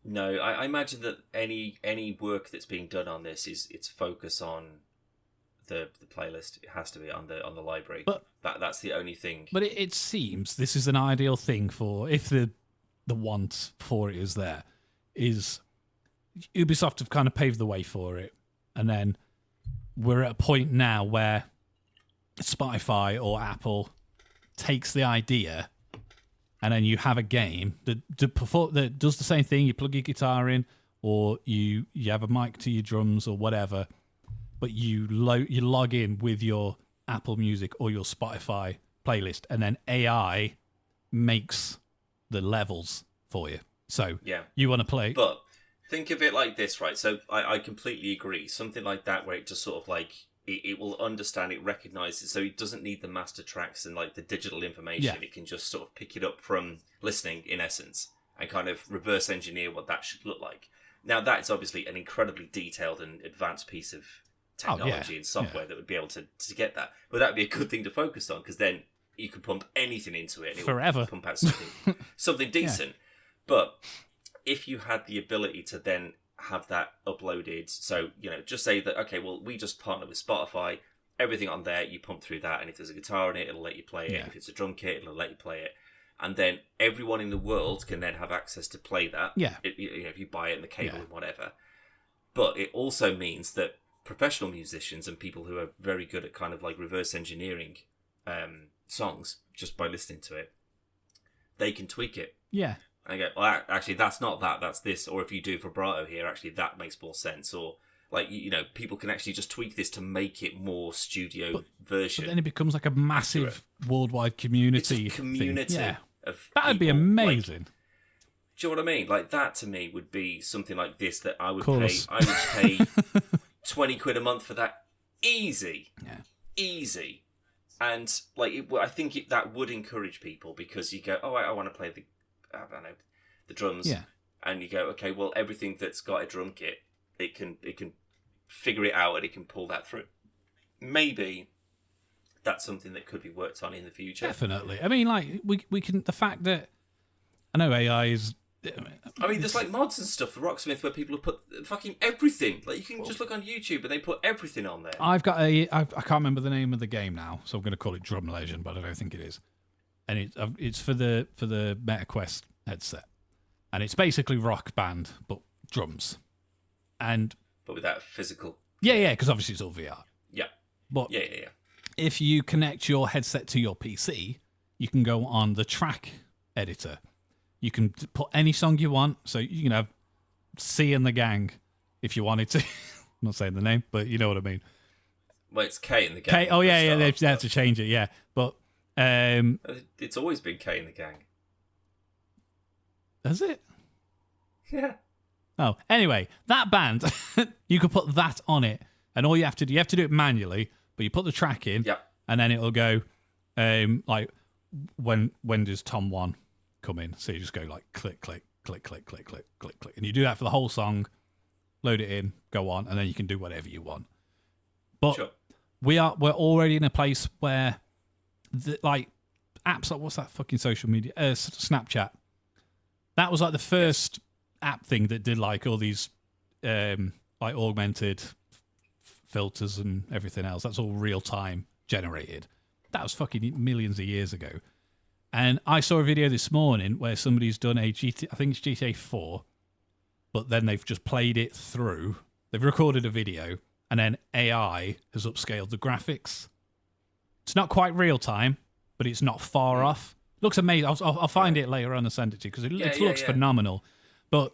No, I imagine that any work that's being done on this is its focus on the playlist. It has to be on the library. But that's the only thing. But it seems this is an ideal thing for, if the want for it is there, is Ubisoft have kind of paved the way for it, and then we're at a point now where Spotify or Apple takes the idea. And then you have a game that does the same thing. You plug your guitar in, or you have a mic to your drums or whatever, but you log in with your Apple Music or your Spotify playlist, and then AI makes the levels for you. So you want to play. But think of it like this, right? So I completely agree. Something like that, where it just sort of like, it will understand, it recognizes, so it doesn't need the master tracks and like the digital information. Yeah. It can just sort of pick it up from listening, in essence, and kind of reverse engineer what that should look like. Now, that's obviously an incredibly detailed and advanced piece of technology and software that would be able to get that. But that would be a good thing to focus on, because then you could pump anything into it and it forever would pump out something decent. But if you had the ability to then have that uploaded, so just say that, okay, well, we just partner with Spotify, everything on there, you pump through that, and if there's a guitar in it, it'll let you play it. If it's a drum kit, it'll let you play it, and then everyone in the world can then have access to play that. If you buy it in the cable and whatever. But it also means that professional musicians and people who are very good at kind of like reverse engineering songs just by listening to it, they can tweak it. And I go, well, actually, that's not that, that's this. Or if you do vibrato here, actually, that makes more sense. Or, like, people can actually just tweak this to make it more studio version. But then it becomes like a massive worldwide community. It's a community thing. of that would be amazing. Like, do you know what I mean? Like, that to me would be something like this that I would pay. I would pay 20 quid a month for that. Easy. Easy. And, like, I think that would encourage people, because you go, oh, I want to play the drums, and you go, okay, well, everything that's got a drum kit, it can figure it out and it can pull that through. Maybe that's something that could be worked on in the future. Definitely. I mean, like, we can, the fact that I know AI is. I mean, there's like mods and stuff for Rocksmith where people have put fucking everything. Like, you can just look on YouTube and they put everything on there. I can't remember the name of the game now, so I'm going to call it Drum Legend, but I don't think it is. And it's for the MetaQuest headset, and it's basically Rock Band but drums, but without physical. Because obviously it's all VR. But if you connect your headset to your PC, you can go on the track editor. You can put any song you want, so you can have C and the Gang if you wanted to. I'm not saying the name, but you know what I mean. Well, it's K in the Gang. They had to change it, but. It's always been K in the Gang. Has it? Yeah. Oh, anyway, that band, you could put that on it, and all you have to do it manually, but you put the track in, and then it'll go, like, when does Tom 1 come in? So you just go like click, click, click, click, click, click, click, click, and you do that for the whole song, load it in, go on, and then you can do whatever you want. But Sure. we're already in a place where, like, apps like, what's that fucking social media? Snapchat. That was like the first app thing that did like all these like augmented filters and everything else. That's all real time generated. That was fucking millions of years ago. And I saw a video this morning where somebody's done I think it's GTA 4, but then they've just played it through. They've recorded a video, and then AI has upscaled the graphics. It's not quite real time, but it's not far off. Looks amazing. I'll find it later on and send it to you because it looks phenomenal. But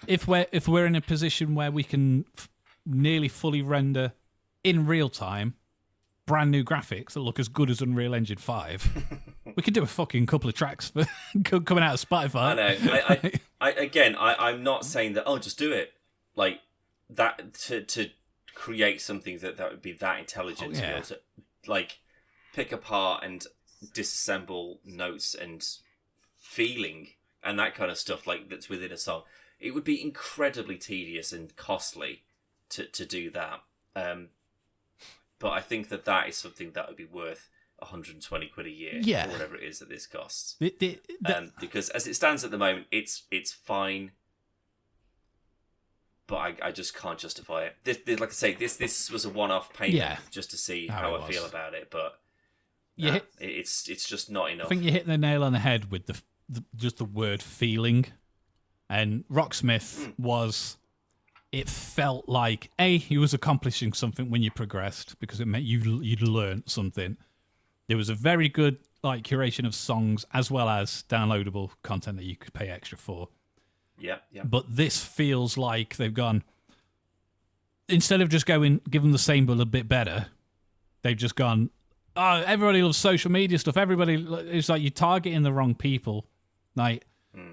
if we're in a position where we can nearly fully render in real time brand new graphics that look as good as Unreal Engine 5, we could do a fucking couple of tracks for coming out of Spotify. I know. I'm not saying that. Oh, just do it like that to create something that would be that intelligent to be able to like pick apart and disassemble notes and feeling and that kind of stuff like that's within a song. It would be incredibly tedious and costly to do that. But I think that is something that would be worth 120 quid a year, or whatever it is that this costs. Because as it stands at the moment, it's fine, but I just can't justify it. This like I say, this was a one-off payment just to see how I feel about it, but it's just not enough. I think you hit the nail on the head with just the word feeling, and Rocksmith was. It felt like he was accomplishing something when you progressed because it meant you'd learned something. There was a very good like curation of songs as well as downloadable content that you could pay extra for. Yeah. But this feels like they've gone instead of just give them the same but a bit better. They've just gone. Oh, everybody loves social media stuff. Everybody, it's like you're targeting the wrong people, like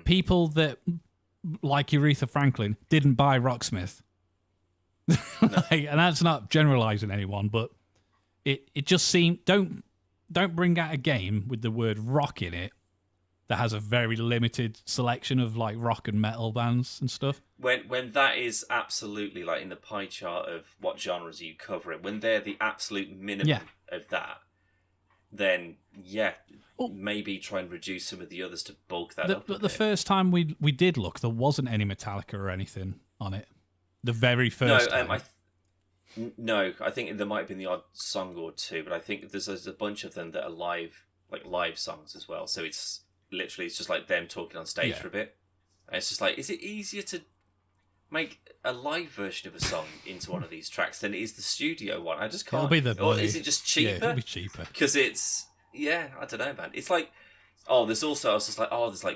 people that. Like Aretha Franklin didn't buy Rocksmith. And that's not generalizing anyone, but it just seemed don't bring out a game with the word rock in it that has a very limited selection of like rock and metal bands and stuff. When that is absolutely like in the pie chart of what genres you cover it, when they're the absolute minimum of that, then maybe try and reduce some of the others to bulk that up. But the first time we did look, there wasn't any Metallica or anything on it. The very first time. I think there might have been the odd song or two, but I think there's a bunch of them that are live songs as well. So it's just like them talking on stage for a bit. And it's just like, is it easier to make a live version of a song into one of these tracks than it is the studio one? I just can't. Or is it just cheaper? Yeah, it'll be cheaper. Because it's... Yeah, I don't know, man. It's like, there's like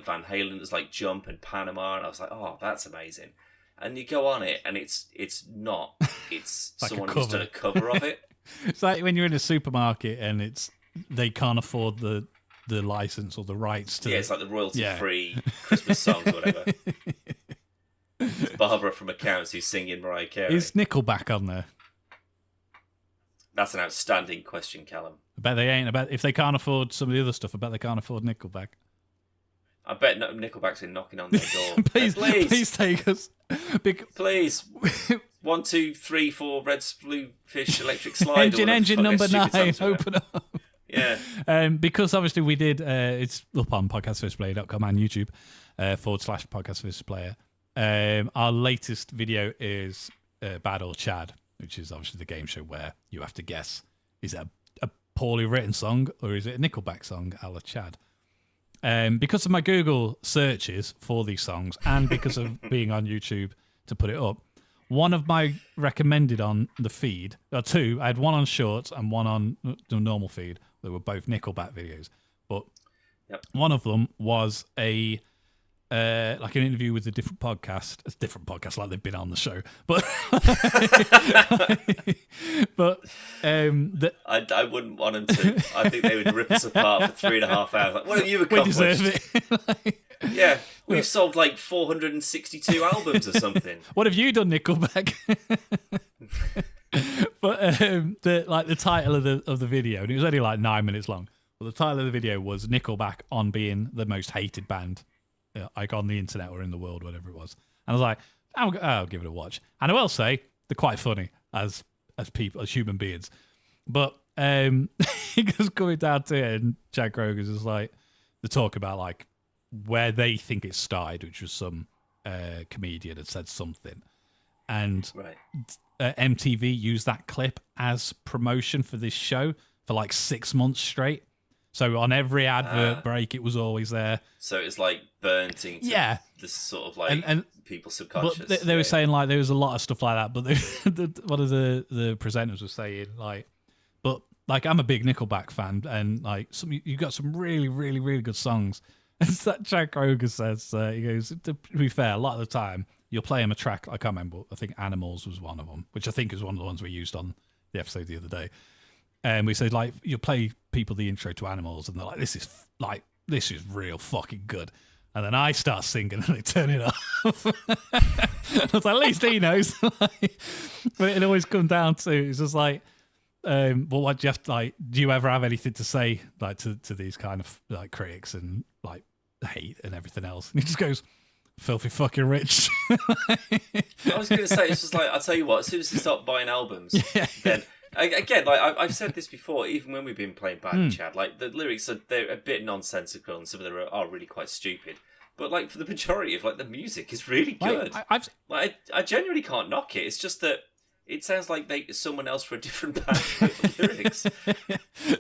Van Halen, there's like Jump and Panama, and I was like, that's amazing. And you go on it, and it's not. It's like someone who's done a cover of it. It's like when you're in a supermarket and they can't afford the license or the rights to... Yeah, it's like the royalty-free Christmas songs or whatever. It's Barbara from Accounts who's singing Mariah Carey. Is Nickelback on there? That's an outstanding question, Callum. I bet they ain't. If they can't afford some of the other stuff, I bet they can't afford Nickelback. I bet Nickelback's been knocking on their door. please take us. Please. 1, 2, 3, 4, Red Blue Fish Electric Slide. Engine number 9. Open up. Yeah. Because obviously we did. It's up on podcastfirstplayer.com and YouTube /podcastfirstplayer. Our latest video is Bad or Chad, which is obviously the game show where you have to guess, is it a poorly written song or is it a Nickelback song a la Chad? Because of my Google searches for these songs and because of being on YouTube to put it up, one of my recommended on the feed, or two, I had one on Shorts and one on the normal feed. They were both Nickelback videos. But one of them was like an interview with a different podcast, like they've been on the show. But I wouldn't want them to. I think they would rip us apart for 3.5 hours. Like, what have you accomplished? We deserve it. Yeah, we've sold like 462 albums or something. What have you done, Nickelback? But the title of the video, and it was only like 9 minutes long. But the title of the video was Nickelback on being the most hated band, like on the internet or in the world, whatever it was. And I was like, I'll give it a watch. And I will say they're quite funny, as as people, as human beings. But it goes coming down to it, and Chad Kroger's is like, the talk about like where they think it started, which was some comedian had said something, and MTV used that clip as promotion for this show for like 6 months straight. So on every advert break, it was always there. So it's like burnt into this sort of like people's subconscious. But they were saying like there was a lot of stuff like that. But one of the presenters was saying like, but like I'm a big Nickelback fan, and like you got some really, really, really good songs. And that Chad Kroger says, he goes, to be fair, a lot of the time you'll play him a track. I can't remember. I think Animals was one of them, which I think is one of the ones we used on the episode the other day. And we said, like, you'll play people the intro to Animals, and they're like, this is real fucking good. And then I start singing, and they turn it off. I was like, at least he knows. But it always comes down to, it's just like, but what do you have to, like, do you ever have anything to say, like, to these kind of, like, critics and, like, hate and everything else? And he just goes, filthy fucking rich. I was going to say, it's just like, I'll tell you what, as soon as you start buying albums, then... Again, like I've said this before, even when we've been playing Bad Chad, like the lyrics they're a bit nonsensical and some of them are really quite stupid. But like for the majority of like the music is really good. I genuinely can't knock it. It's just that it sounds like someone else for a different band wrote the lyrics.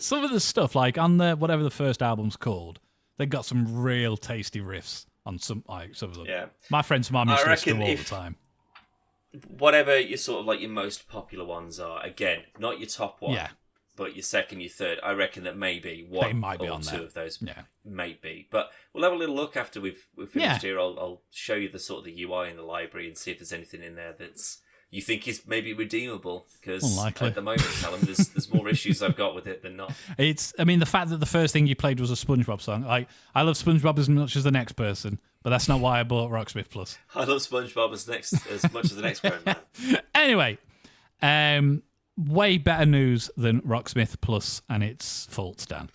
Some of the stuff, like on the whatever the first album's called, they got some real tasty riffs on some of them. Yeah. My friends from Army listen all the time. Whatever your sort of like your most popular ones are, again, not your top one, but your second, your third. I reckon that maybe one or two of those may be. But we'll have a little look after we've finished here. I'll show you the sort of the UI in the library and see if there's anything in there that's you think is maybe redeemable. Because at the moment, Callum, there's more issues I've got with it than not. I mean, the fact that the first thing you played was a SpongeBob song. Like, I love SpongeBob as much as the next person. But that's not why I bought Rocksmith Plus. I love SpongeBob as much as the next grown man. Anyway, way better news than Rocksmith Plus and its faults, Dan.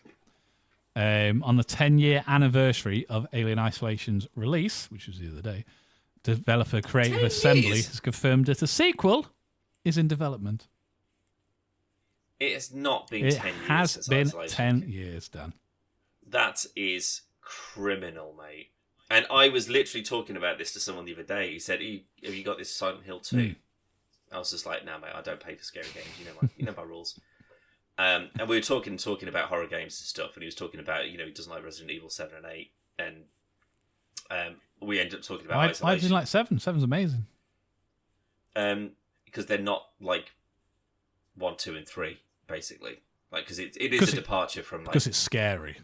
On the 10-year anniversary of Alien Isolation's release, which was the other day, developer Creative Assembly has confirmed that a sequel is in development. It has not been 10 years. It has been 10 years, Dan. That is criminal, mate. And I was literally talking about this to someone the other day. He said, have you got this Silent Hill 2? I was just like, no, mate, I don't pay for scary games. You know my rules. And we were talking about horror games and stuff, and he was talking about, he doesn't like Resident Evil 7 and 8. And we ended up talking about Isolation. I didn't like 7. 7's amazing. Because they're not like 1, 2, and 3, basically. Like, because it is a departure from... Because it's scary.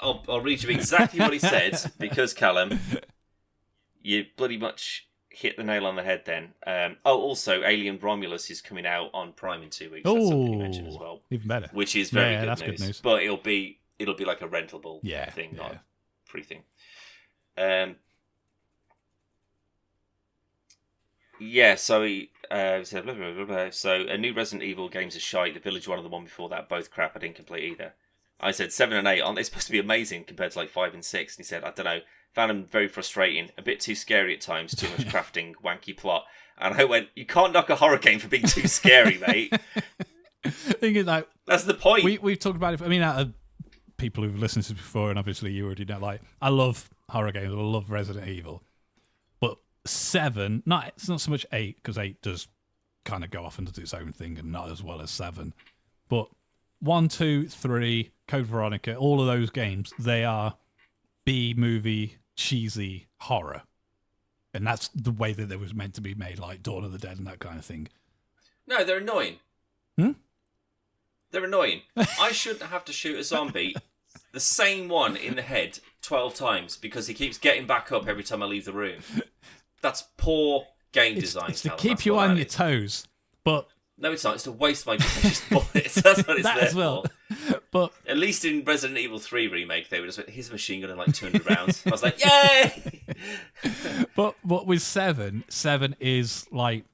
I'll read you exactly what he said, because, Callum, you bloody much hit the nail on the head then. Also, Alien Romulus is coming out on Prime in 2 weeks. That's something you mentioned as well. Even better. Which is very good news. But it'll be like a rentable thing, not a free thing. So he said, blah, blah, blah, blah. So a new Resident Evil games are shite. The Village 1 and the one before that, both crap. I didn't complete either. I said 7 and 8, aren't they supposed to be amazing compared to like 5 and 6? And he said, I don't know, found them very frustrating, a bit too scary at times, too much crafting, wanky plot. And I went, you can't knock a horror game for being too scary, mate. Thing is, like, that's the point. We've talked about it. I mean, out of people who've listened to this before, and obviously you already know, like, I love horror games. I love Resident Evil. But 7, it's not so much 8, because 8 does kind of go off and do its own thing and not as well as 7. But 1, 2, 3, Code Veronica, all of those games, they are B-movie, cheesy horror. And that's the way that they was meant to be made, like Dawn of the Dead and that kind of thing. No, they're annoying. They're annoying. I shouldn't have to shoot a zombie, the same one in the head, 12 times, because he keeps getting back up every time I leave the room. That's poor game design. It's to keep you on your toes, but... No, it's not. It's to waste my precious bullets. That's what it's there as well. For. But at least in Resident Evil 3 remake, they were just like, here's a machine gun and like 200 rounds. I was like, yay! But with 7 is like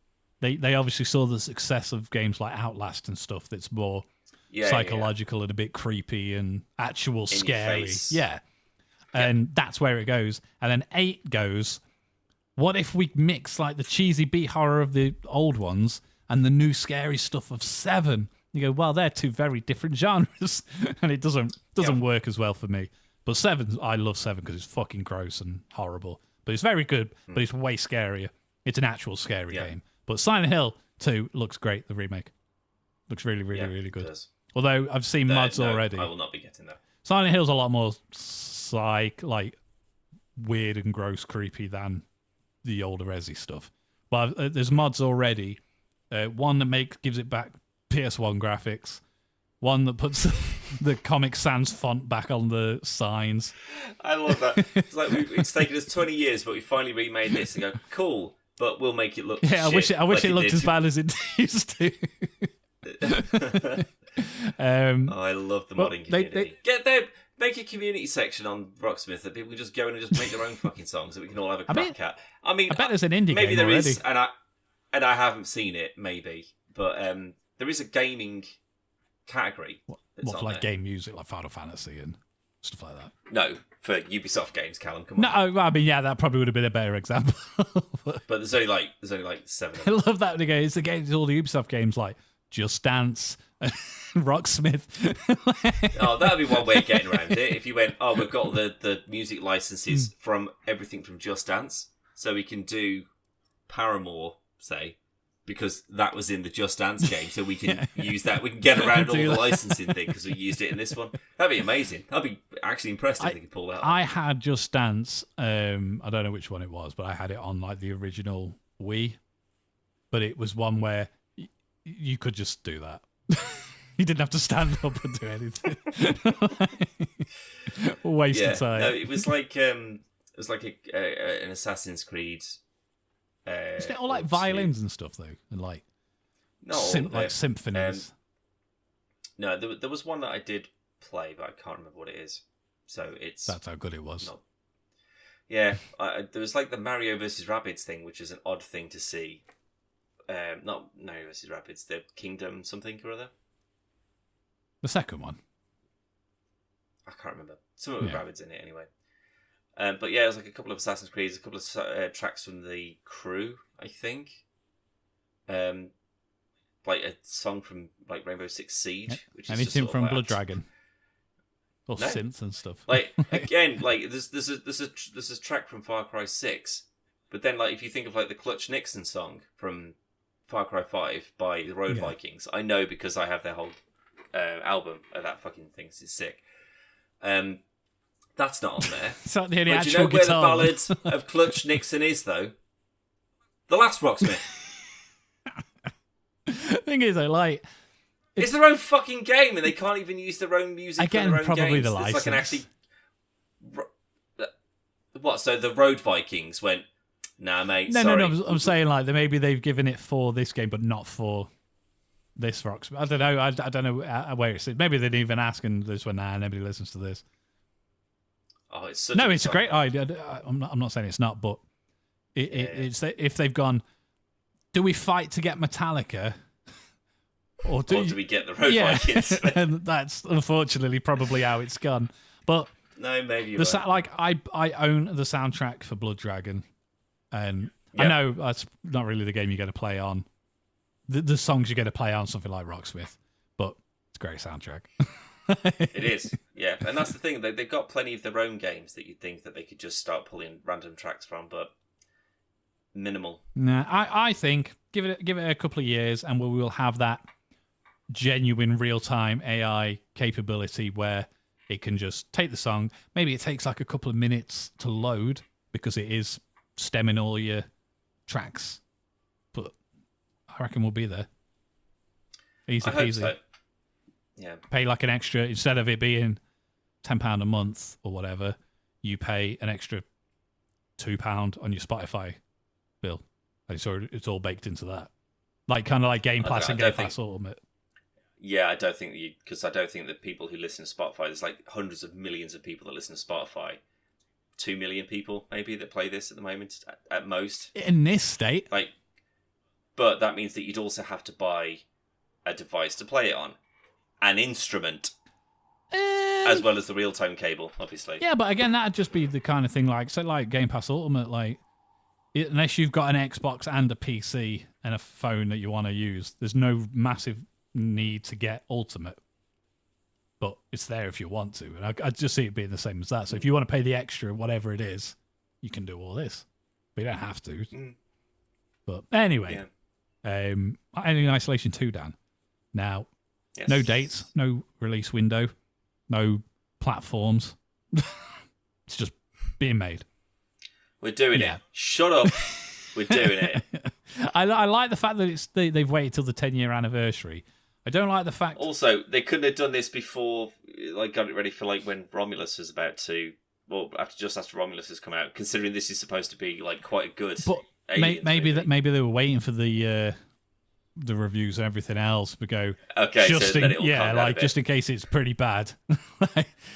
they obviously saw the success of games like Outlast and stuff. That's more psychological and a bit creepy and actual scary. Yeah, and that's where it goes. And then 8 goes. What if we mix like the cheesy beat horror of the old ones? and the new scary stuff of 7. You go, well, they're two very different genres, and it doesn't work as well for me. But 7, I love 7 because it's fucking gross and horrible. But it's very good, but it's way scarier. It's an actual scary game. But Silent Hill 2 looks great, the remake. Looks really, really, really good. Although I've seen mods already. I will not be getting that. Silent Hill's a lot more weird and gross, creepy than the older Resi stuff. But there's mods already. One that gives it back PS1 graphics. One that puts the Comic Sans font back on the signs. I love that. It's like it's taken us 20 years, but we finally remade this and go, cool, but we'll make it look shit. I wish it looked as bad as it used to. I love the modding community. Get there, make a community section on Rocksmith that people can just go in and just make their own fucking songs that we can all have a crack at. I mean, I bet there's an indie maybe game there already. is, and I haven't seen it, maybe, but there is a gaming category. What like game music, like Final Fantasy and stuff like that? No, for Ubisoft games, Callum. Come on. No, I mean, that probably would have been a better example. But there's only like 7. I love that again. It's the games, all the Ubisoft games like Just Dance, Rocksmith. Oh, that would be one way of getting around it. If you went, we've got the music licenses from everything from Just Dance, so we can do Paramore, say, because that was in the Just Dance game, so we can use that. We can get around all the licensing thing because we used it in this one. That'd be amazing. I'd be actually impressed if they could pull that off. I had Just Dance. I don't know which one it was, but I had it on like the original Wii. But it was one where you could just do that. You didn't have to stand up and do anything. Waste of time. No, it was like an Assassin's Creed. Isn't it all like violins and stuff though, and like symphonies? No, there was one that I did play, but I can't remember what it is. So that's how good it was. There was like the Mario vs. Rabbids thing, which is an odd thing to see. Not Mario vs. Rabbids, the Kingdom something or other. The second one. I can't remember. Something with Rabbids in it anyway. But yeah, it was like a couple of Assassin's Creed, a couple of tracks from The Crew, I think. Like a song from like Rainbow Six Siege, which is anything just from like Blood Dragon, or synths and stuff. Like again, like there's a track from Far Cry 6, but then like if you think of like the Clutch Nixon song from Far Cry 5 by the Road Vikings, I know because I have their whole album of that fucking thing. It's sick. That's not on there. It's not the only but actual do you know where guitar. the ballad of Clutch Nixon is, though? The last Rocksmith. Thing is, it's their own fucking game, and they can't even use their own music again, for their own probably games. the license. It's like an actually. What? So the Road Vikings went, nah, mate. No. I'm saying like maybe they've given it for this game, but not for this Rocksmith. I don't know. I don't know where it's. Maybe they didn't even ask, and they just went, nah, nobody listens to this. Oh, it's such it's a great idea. I'm not saying it's not, but it's if they've gone, do we fight to get Metallica, or do we get the Road Vikings? And that's unfortunately probably how it's gone. But no, maybe I own the soundtrack for Blood Dragon, and I know that's not really the game you're going to play on. The songs you're going to play on something like Rocksmith, but it's a great soundtrack. It is, yeah, and that's the thing. They've got plenty of their own games that you'd think that they could just start pulling random tracks from, but minimal. Nah, I think give it a couple of years, and we will have that genuine real-time AI capability where it can just take the song. Maybe it takes like a couple of minutes to load because it is stemming all your tracks, but I reckon we'll be there. Easy peasy. So. Yeah. Pay like an extra, instead of it being £10 a month or whatever, you pay an extra £2 on your Spotify bill. And it's all baked into that. Like kind of like Game Pass and Game Pass Ultimate. Yeah, I don't think that people who listen to Spotify, there's like hundreds of millions of people that listen to Spotify. 2 million people maybe that play this at the moment at most. In this state. But that means that you'd also have to buy a device to play it on. An instrument, as well as the real-time cable, obviously. Yeah, but again, that'd just be the kind of thing like Game Pass Ultimate. Like, unless you've got an Xbox and a PC and a phone that you want to use, there's no massive need to get Ultimate. But it's there if you want to. And I just see it being the same as that. So if you want to pay the extra, whatever it is, you can do all this. But you don't have to. But anyway, Alien Isolation 2, Dan. Now, no dates, no release window, no platforms. It's just being made. We're doing it. Shut up. We're doing it. I like the fact that they've waited till the 10-year anniversary. I don't like the fact... Also, they couldn't have done this before, like, got it ready for, like, when Romulus was about to... Well, just after Romulus has come out, considering this is supposed to be, like, quite a good... But maybe they were waiting for the reviews and everything else to go... Okay, just so just in case it's pretty bad.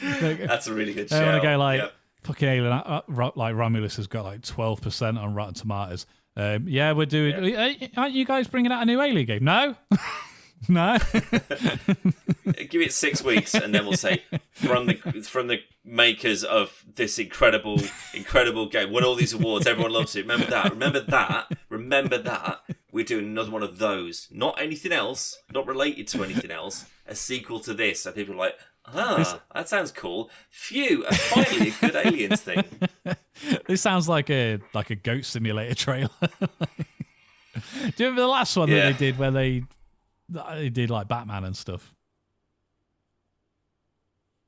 That's a really good show. I want to go, like... Yep. Fucking Alien, like Romulus has got like 12% on Rotten Tomatoes. We're doing... Yeah. Aren't you guys bringing out a new Alien game? No? No? Give it 6 weeks and then we'll say, from the makers of this incredible game, won all these awards, everyone loves it. Remember that. We're doing another one of those. Not anything else, not related to anything else. A sequel to this. And people are like... that sounds cool. Phew, finally a good Aliens thing. This sounds like a Goat Simulator trailer. Do you remember the last one that they did where they did like Batman and stuff?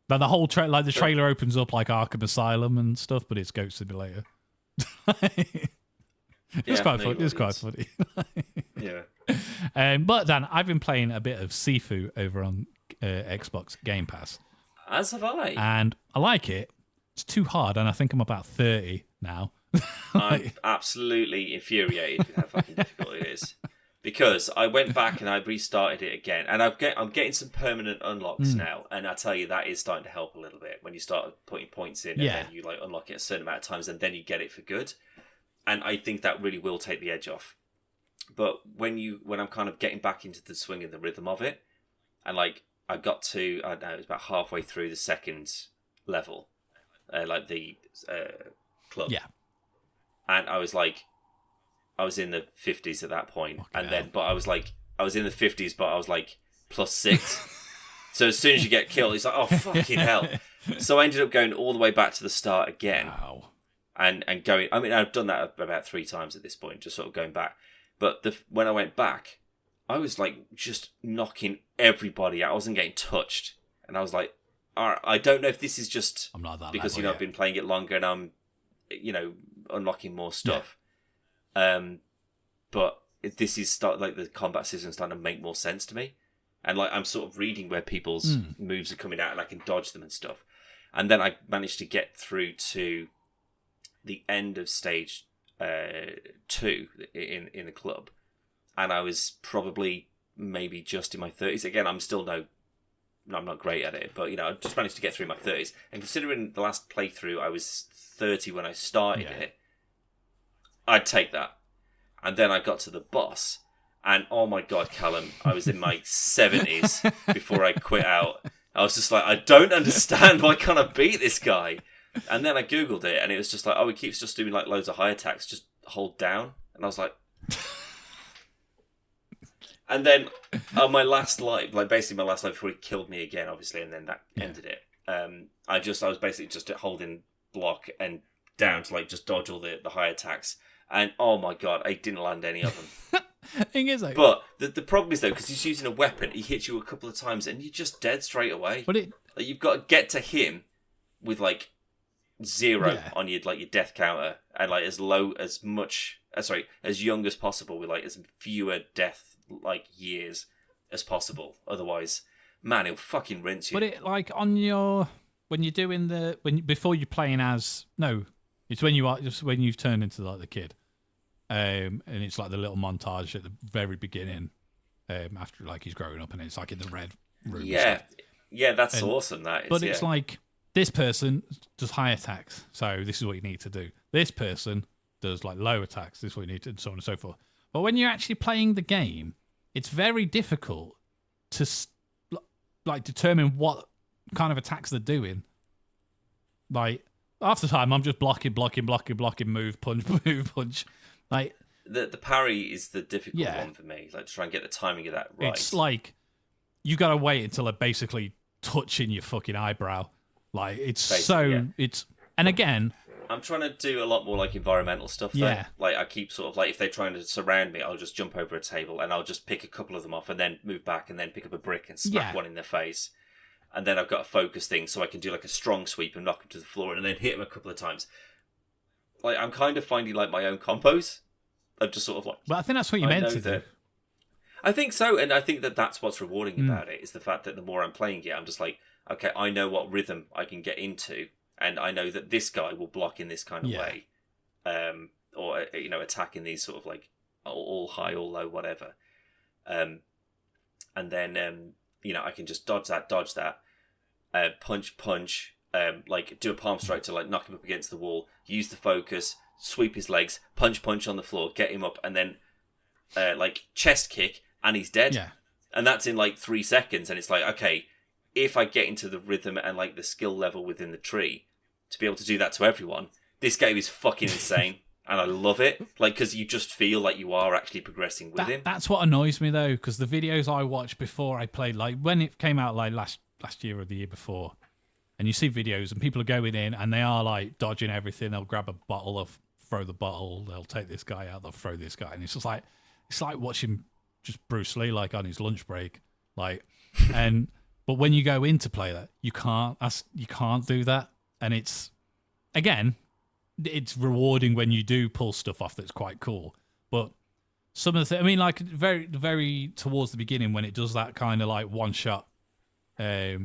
But the whole trailer opens up like Arkham Asylum and stuff, but it's Goat Simulator. It's quite funny. It's quite funny. Yeah. But Dan, I've been playing a bit of Sifu over on Xbox Game Pass. As have I. And I like it. It's too hard, and I think I'm about 30 now. I'm absolutely infuriated with how fucking difficult it is. Because I went back and I restarted it again, and I'm getting some permanent unlocks now, and I tell you, that is starting to help a little bit when you start putting points in, and then you like unlock it a certain amount of times, and then you get it for good. And I think that really will take the edge off. But when I'm kind of getting back into the swing and the rhythm of it, and like I got to, I don't know, it was about halfway through the second level, like the club. Yeah. And I was in the 50s at that point. But I was in the 50s, but I was like +6. So as soon as you get killed, it's like, oh, fucking hell. So I ended up going all the way back to the start again. Wow. And going, I mean, I've done that about 3 times at this point, just sort of going back. But when I went back, I was like just knocking everybody out. I wasn't getting touched. And I was like, all right, I don't know if this is just I'm not that because, level I've been playing it longer and I'm, unlocking more stuff. Yeah. But this is the combat system starting to make more sense to me. And like, I'm sort of reading where people's moves are coming out and I can dodge them and stuff. And then I managed to get through to the end of stage 2 in the club, and I was probably maybe just in my 30s. Again, I'm not great at it, but I just managed to get through my 30s. And considering the last playthrough I was 30 when I started it, I'd take that. And then I got to the boss, and oh my god, Callum, I was in my 70s before I quit out. I was just like, I don't understand, why can't I beat this guy? And then I googled it, and it was just like, oh, he keeps just doing like loads of high attacks, just hold down. And I was like, and then on my last life, like basically my last life before he killed me again, obviously, and then that ended it. I was basically just holding block and down to like just dodge all the high attacks, and oh my god, I didn't land any of them. Thing is, like, but the problem is though, because he's using a weapon, he hits you a couple of times, and you're just dead straight away. But you've got to get to him with like 0 on your death counter, and like as young as possible, with like as fewer death like years as possible. Otherwise, man, it'll fucking rinse you. But it like when you're doing before you're playing as it's when you've turned into like the kid, and it's like the little montage at the very beginning, after like he's growing up, and it's like in the red room. Yeah, that's awesome. That is, but it's like, this person does high attacks, so this is what you need to do. This person does like low attacks, this is what you need to do, and so on and so forth. But when you're actually playing the game, it's very difficult to like determine what kind of attacks they're doing. Like, half the time I'm just blocking, move, punch. Like the parry is the difficult one for me. Like to try and get the timing of that right. It's like you gotta wait until they're basically touching your fucking eyebrow. Like it's it's and again. I'm trying to do a lot more like environmental stuff though. Yeah. Like I keep sort of like if they're trying to surround me, I'll just jump over a table and I'll just pick a couple of them off and then move back and then pick up a brick and smack one in their face. And then I've got a focus thing so I can do like a strong sweep and knock them to the floor and then hit them a couple of times. Like I'm kind of finding like my own combos. I've just sort of like... But I think that's what you meant to do. I think so, and I think that that's what's rewarding about it, is the fact that the more I'm playing it, I'm just like, okay, I know what rhythm I can get into, and I know that this guy will block in this kind of way, or attack in these sort of like all high, all low, whatever, and then I can just dodge that, punch, like do a palm strike to like knock him up against the wall, use the focus, sweep his legs, punch on the floor, get him up, and then like chest kick, and he's dead. Yeah, and that's in like 3 seconds, and it's like, okay, if I get into the rhythm and like the skill level within the tree to be able to do that to everyone, this game is fucking insane. And I love it, like, because you just feel like you are actually progressing with him. That's what annoys me though, because the videos I watched before I played, like when it came out like last year or the year before, and you see videos and people are going in and they are like dodging everything. They'll grab a bottle, they'll throw the bottle, they'll take this guy out, they'll throw this guy, and it's just like watching just Bruce Lee like on his lunch break, like, and. But when you go in to play that, you can't do that. And it's rewarding when you do pull stuff off that's quite cool. But some of the things, I mean, like very, very towards the beginning when it does that kind of like one shot, where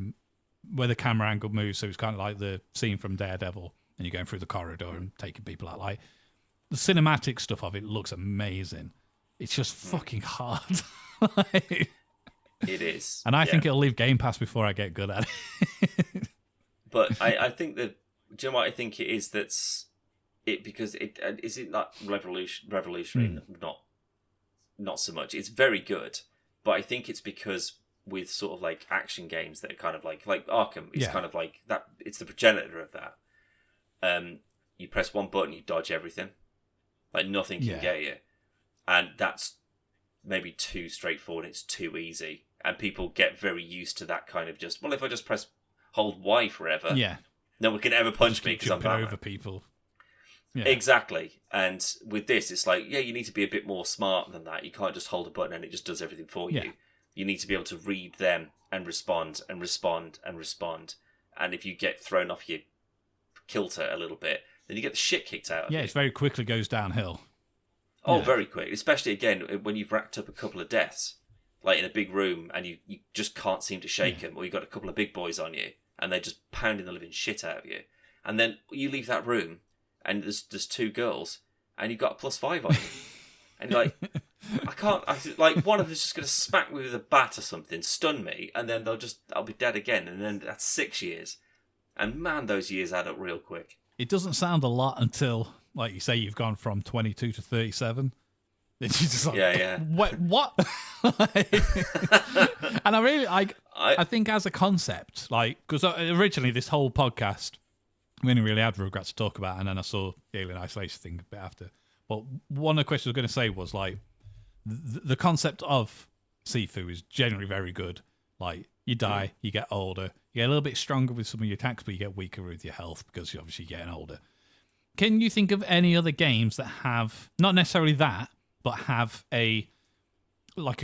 the camera angle moves. So it's kind of like the scene from Daredevil and you're going through the corridor and taking people out. Like the cinematic stuff of it looks amazing. It's just fucking hard. It is. And I think it'll leave Game Pass before I get good at it. But I think that, do you know what I think it is that's it, because it is it not revolutionary? Not so much. It's very good, but I think it's because with sort of like action games that are kind of like Arkham is kind of like that. It's the progenitor of that. You press one button, you dodge everything. Like nothing can get you. And that's maybe too straightforward. It's too easy. And people get very used to that kind of just, well, if I just hold Y forever, no one can ever punch me because I'm Batman. Over people. Yeah. Exactly. And with this, it's like, you need to be a bit more smart than that. You can't just hold a button and it just does everything for you. You need to be able to read them and respond and respond and respond. And if you get thrown off your kilter a little bit, then you get the shit kicked out of you. Yeah, it very quickly goes downhill. Oh, very quick. Especially, again, when you've racked up a couple of deaths, like in a big room, and you just can't seem to shake them, or you've got a couple of big boys on you, and they're just pounding the living shit out of you. And then you leave that room, and there's 2 girls, and you've got a +5 on you. And you're like, one of them's just going to smack me with a bat or something, stun me, and then I'll be dead again, and then that's 6 years. And man, those years add up real quick. It doesn't sound a lot until, like you say, you've gone from 22 to 37. It's just like, what? And I think as a concept, like, because originally this whole podcast, we only really had Rugrats to talk about, and then I saw the Alien Isolation thing a bit after. But one of the questions I was going to say was, like, the concept of Sifu is generally very good. Like, you die, you get older, you get a little bit stronger with some of your attacks, but you get weaker with your health because you're obviously getting older. Can you think of any other games that have, not necessarily that, but have a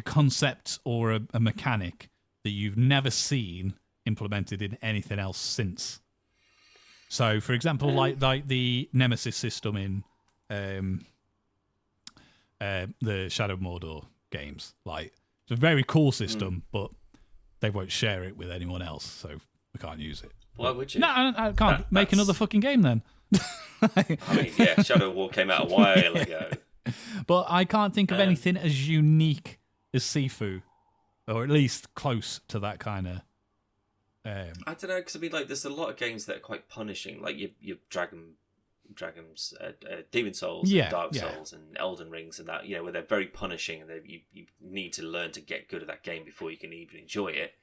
concept or a mechanic that you've never seen implemented in anything else since? So, for example, like the Nemesis system in the Shadow of Mordor games. Like, it's a very cool system, but they won't share it with anyone else, so we can't use it. Why would you? No, I can't. Make another fucking game then. I mean, Shadow of War came out a while ago. But I can't think of anything as unique as Sifu, or at least close to that kind of. I don't know, because I mean, like, there's a lot of games that are quite punishing, like your Dragon's Demon Souls, and Dark Souls, and Elden Rings, and that, where they're very punishing, and you need to learn to get good at that game before you can even enjoy it.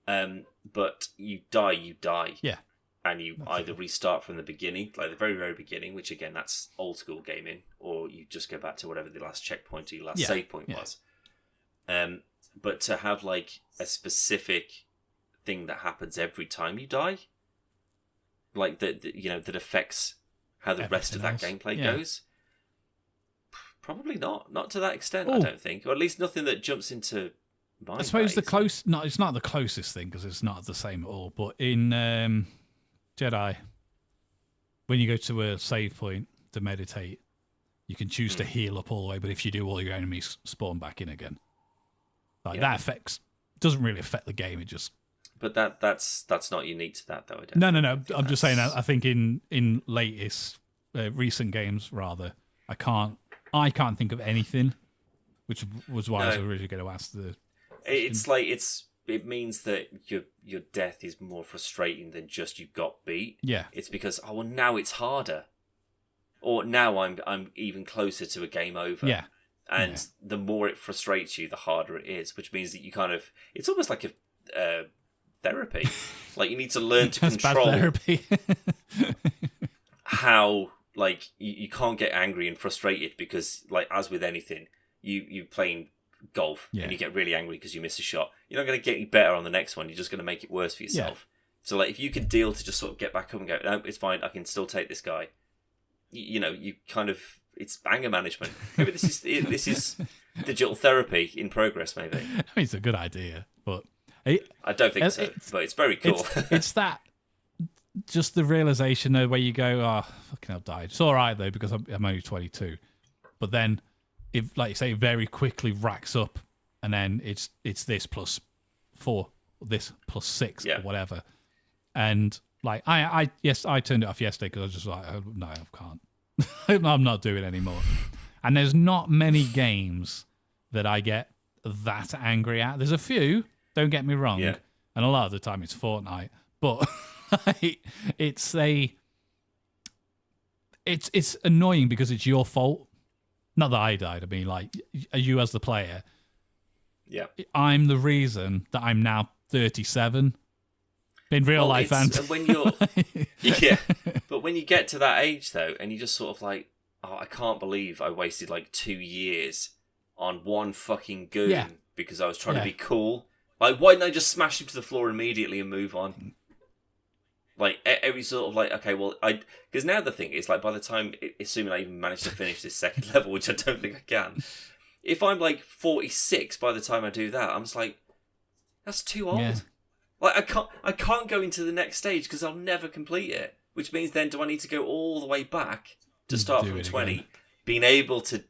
But you die. Yeah. and you either restart from the beginning, like the very, very beginning, which again, that's old school gaming, or you just go back to whatever the last checkpoint or your last save point was. But to have like a specific thing that happens every time you die, like that affects how the rest of that gameplay goes. Probably not to that extent. I don't think, or at least nothing that jumps into my. I suppose it's not the closest thing because it's not the same at all. But in Jedi, when you go to a save point to meditate, you can choose to heal up all the way. But if you do, all your enemies spawn back in again. Like that doesn't really affect the game. It just. But that's not unique to that, though. I don't No. I'm just saying. I think in latest recent games, rather, I can't think of anything, which was why I was originally going to ask the. It means that your death is more frustrating than just you got beat. Yeah. It's because now it's harder, or now I'm even closer to a game over. Yeah. And the more it frustrates you, the harder it is, which means that you it's almost like a therapy. Like you need to learn to control therapy. how like you can't get angry and frustrated because, like, as with anything, you playing golf and you get really angry because you miss a shot. You're not going to get any better on the next one. You're just going to make it worse for yourself. So like if you could deal to just sort of get back up and go, no, it's fine, I can still take this guy. You kind of. It's anger management. Maybe this is digital therapy in progress. Maybe. I mean, it's a good idea, but I don't think so. But it's very cool. It's that just the realization though, where you go, "Oh, fucking, I've died." It's all right though because I'm only 22. But then, if like you say, very quickly racks up, and then it's this plus 4, this plus 6, or whatever. And like I turned it off yesterday because I was just like, oh, no, I can't. I'm not doing it anymore. And there's not many games that I get that angry at. There's a few, don't get me wrong, and a lot of the time it's Fortnite, but it's annoying because it's your fault. Not that I died. I mean, like you as the player. Yeah, I'm the reason that I'm now 37. In real life, and when you're but when you get to that age though, and you just sort of like, oh, I can't believe I wasted like 2 years on one fucking goon because I was trying to be cool. Like, why didn't I just smash him to the floor immediately and move on? Like every sort of like, okay, well, because now the thing is like, by the time, assuming I even manage to finish this second level, which I don't think I can, if I'm like 46 by the time I do that, I'm just like, that's too old. Yeah. Like I can't go into the next stage because I'll never complete it. Which means then, do I need to go all the way back to start from 20, again. Being able to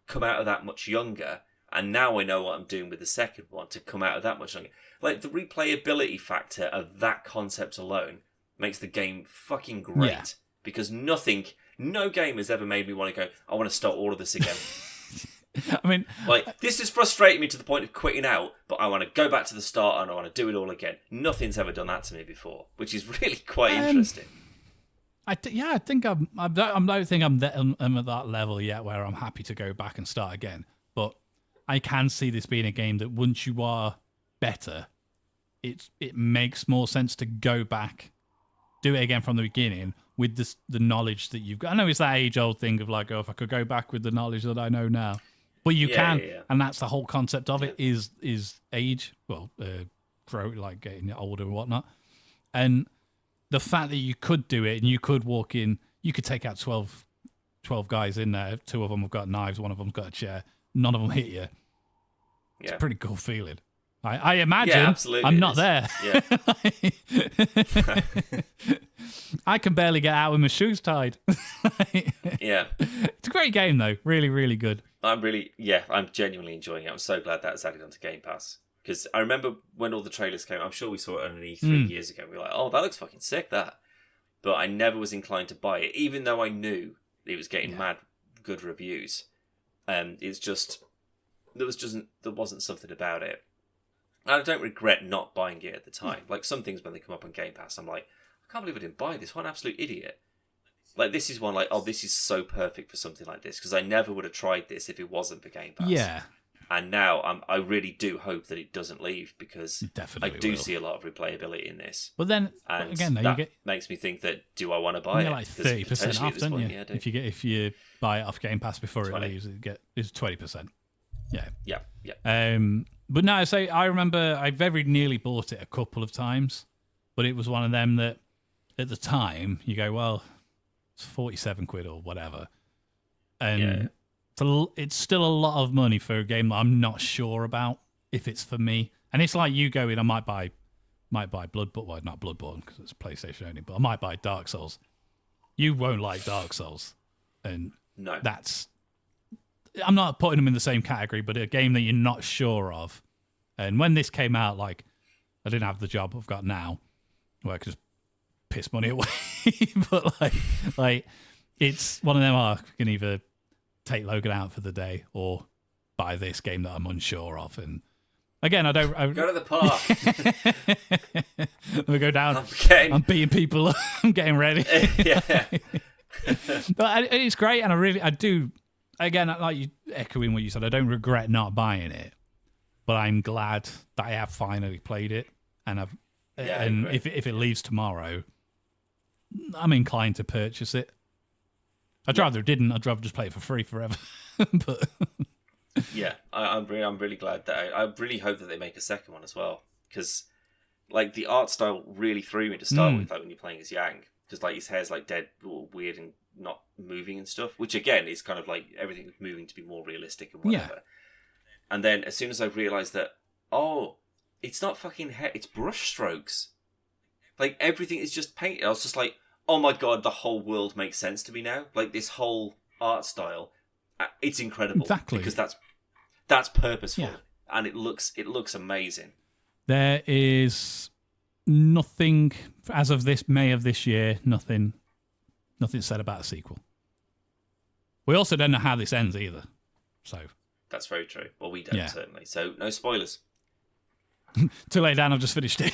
come out of that much younger, and now I know what I'm doing with the second one to come out of that much younger. Like the replayability factor of that concept alone makes the game fucking great because no game has ever made me want to go, I want to start all of this again. I mean, like this is frustrating me to the point of quitting out, but I want to go back to the start and I want to do it all again. Nothing's ever done that to me before, which is really quite interesting. I think I don't think I'm at that level yet where I'm happy to go back and start again. But I can see this being a game that once you are better, it makes more sense to go back, do it again from the beginning with the knowledge that you've got. I know it's that age-old thing of like, oh, if I could go back with the knowledge that I know now. But you can, and that's the whole concept of it is age, grow, like getting older and whatnot. And the fact that you could do it and you could walk in, you could take out 12 guys in there. 2 of them have got knives, 1 of them's got a chair. None of them hit you. It's a pretty cool feeling. I imagine absolutely I'm not there. Yeah. I can barely get out with my shoes tied. Yeah. It's a great game, though. Really, really good. I'm genuinely enjoying it. I'm so glad that it's added onto Game Pass. Because I remember when all the trailers came, I'm sure we saw it on an E3 years ago. We were like, oh, that looks fucking sick, that. But I never was inclined to buy it, even though I knew it was getting mad good reviews. It's just, there wasn't something about it. And I don't regret not buying it at the time. Like some things when they come up on Game Pass, I'm like, I can't believe I didn't buy this. What an absolute idiot. Like this is one like, oh, this is so perfect for something like this because I never would have tried this if it wasn't for Game Pass. Yeah. And now I really do hope that it doesn't leave, because I do see a lot of replayability in this. But then and again, that makes me think that, do I want to buy it? Like 30% off, don't you? Yeah, if you buy it off Game Pass before 20. It leaves, it's 20%. Yeah. But no, I remember I very nearly bought it a couple of times, but it was one of them that at the time you go, well, it's 47 quid or whatever, and it's still a lot of money for a game that I'm not sure about if it's for me. And it's like you going, I might buy Bloodborne, well, not Bloodborne because it's PlayStation only, but I might buy Dark Souls. You won't like Dark Souls, and no, I'm not putting them in the same category, but a game that you're not sure of. And when this came out, like, I didn't have the job I've got now, where I could just piss money away. But like, it's one of them. I can either take Logan out for the day or buy this game that I'm unsure of. And again, I go to the park. We go down. I'm beating people up. I'm getting ready. Yeah. But it's great, and I do. Again, like you echoing what you said, I don't regret not buying it, but I'm glad that I have finally played it, and if it leaves tomorrow, I'm inclined to purchase it. I'd rather it didn't. I'd rather just play it for free forever. But yeah, I'm really glad that I really hope that they make a second one as well, because like the art style really threw me to start with, like when you're playing as Yang, because like his hair's like dead, weird, and not moving and stuff, which again is kind of like everything's moving to be more realistic and whatever. Yeah. And then as soon as I realised that, it's not fucking hair, it's brush strokes. Like everything is just painted. I was just like, oh my god, the whole world makes sense to me now. Like this whole art style, it's incredible. Exactly. Because that's purposeful, and it looks amazing. There is nothing as of this May of this year. Nothing said about a sequel. We also don't know how this ends either. So that's very true. Well, we don't certainly. So no spoilers. Too late, Dan. I've just finished it.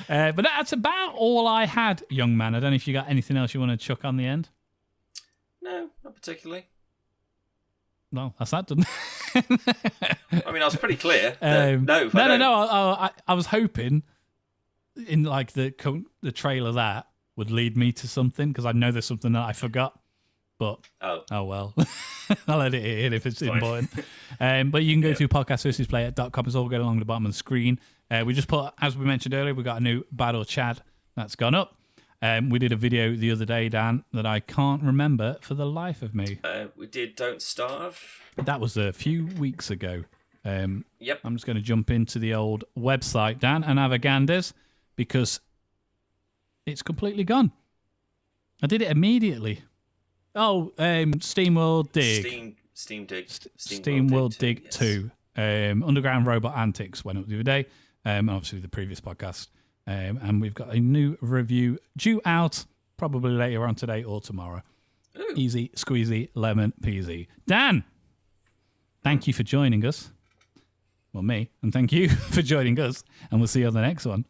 But that's about all I had, young man. I don't know if you got anything else you want to chuck on the end. No, not particularly. No, that's that done. I mean, I was pretty clear. No. I was hoping in like the trailer that would lead me to something, because I know there's something that I forgot. But oh well, I'll edit it in if it's important. But you can go to podcastversusplayer.com. It's all going along the bottom of the screen. We just put, as we mentioned earlier, we got a new Bad or Chad that's gone up. We did a video the other day, Dan, that I can't remember for the life of me. We did Don't Starve. That was a few weeks ago. Yep. I'm just going to jump into the old website, Dan, and have a ganders, because it's completely gone. I did it immediately. Oh, Steam World Dig. Steam World Dig yes. 2. Underground Robot Antics went up the other day. Obviously, the previous podcast. And we've got a new review due out probably later on today or tomorrow. Ooh. Easy, squeezy, lemon peasy. Dan, thank you for joining us. Well, me. And thank you for joining us. And we'll see you on the next one.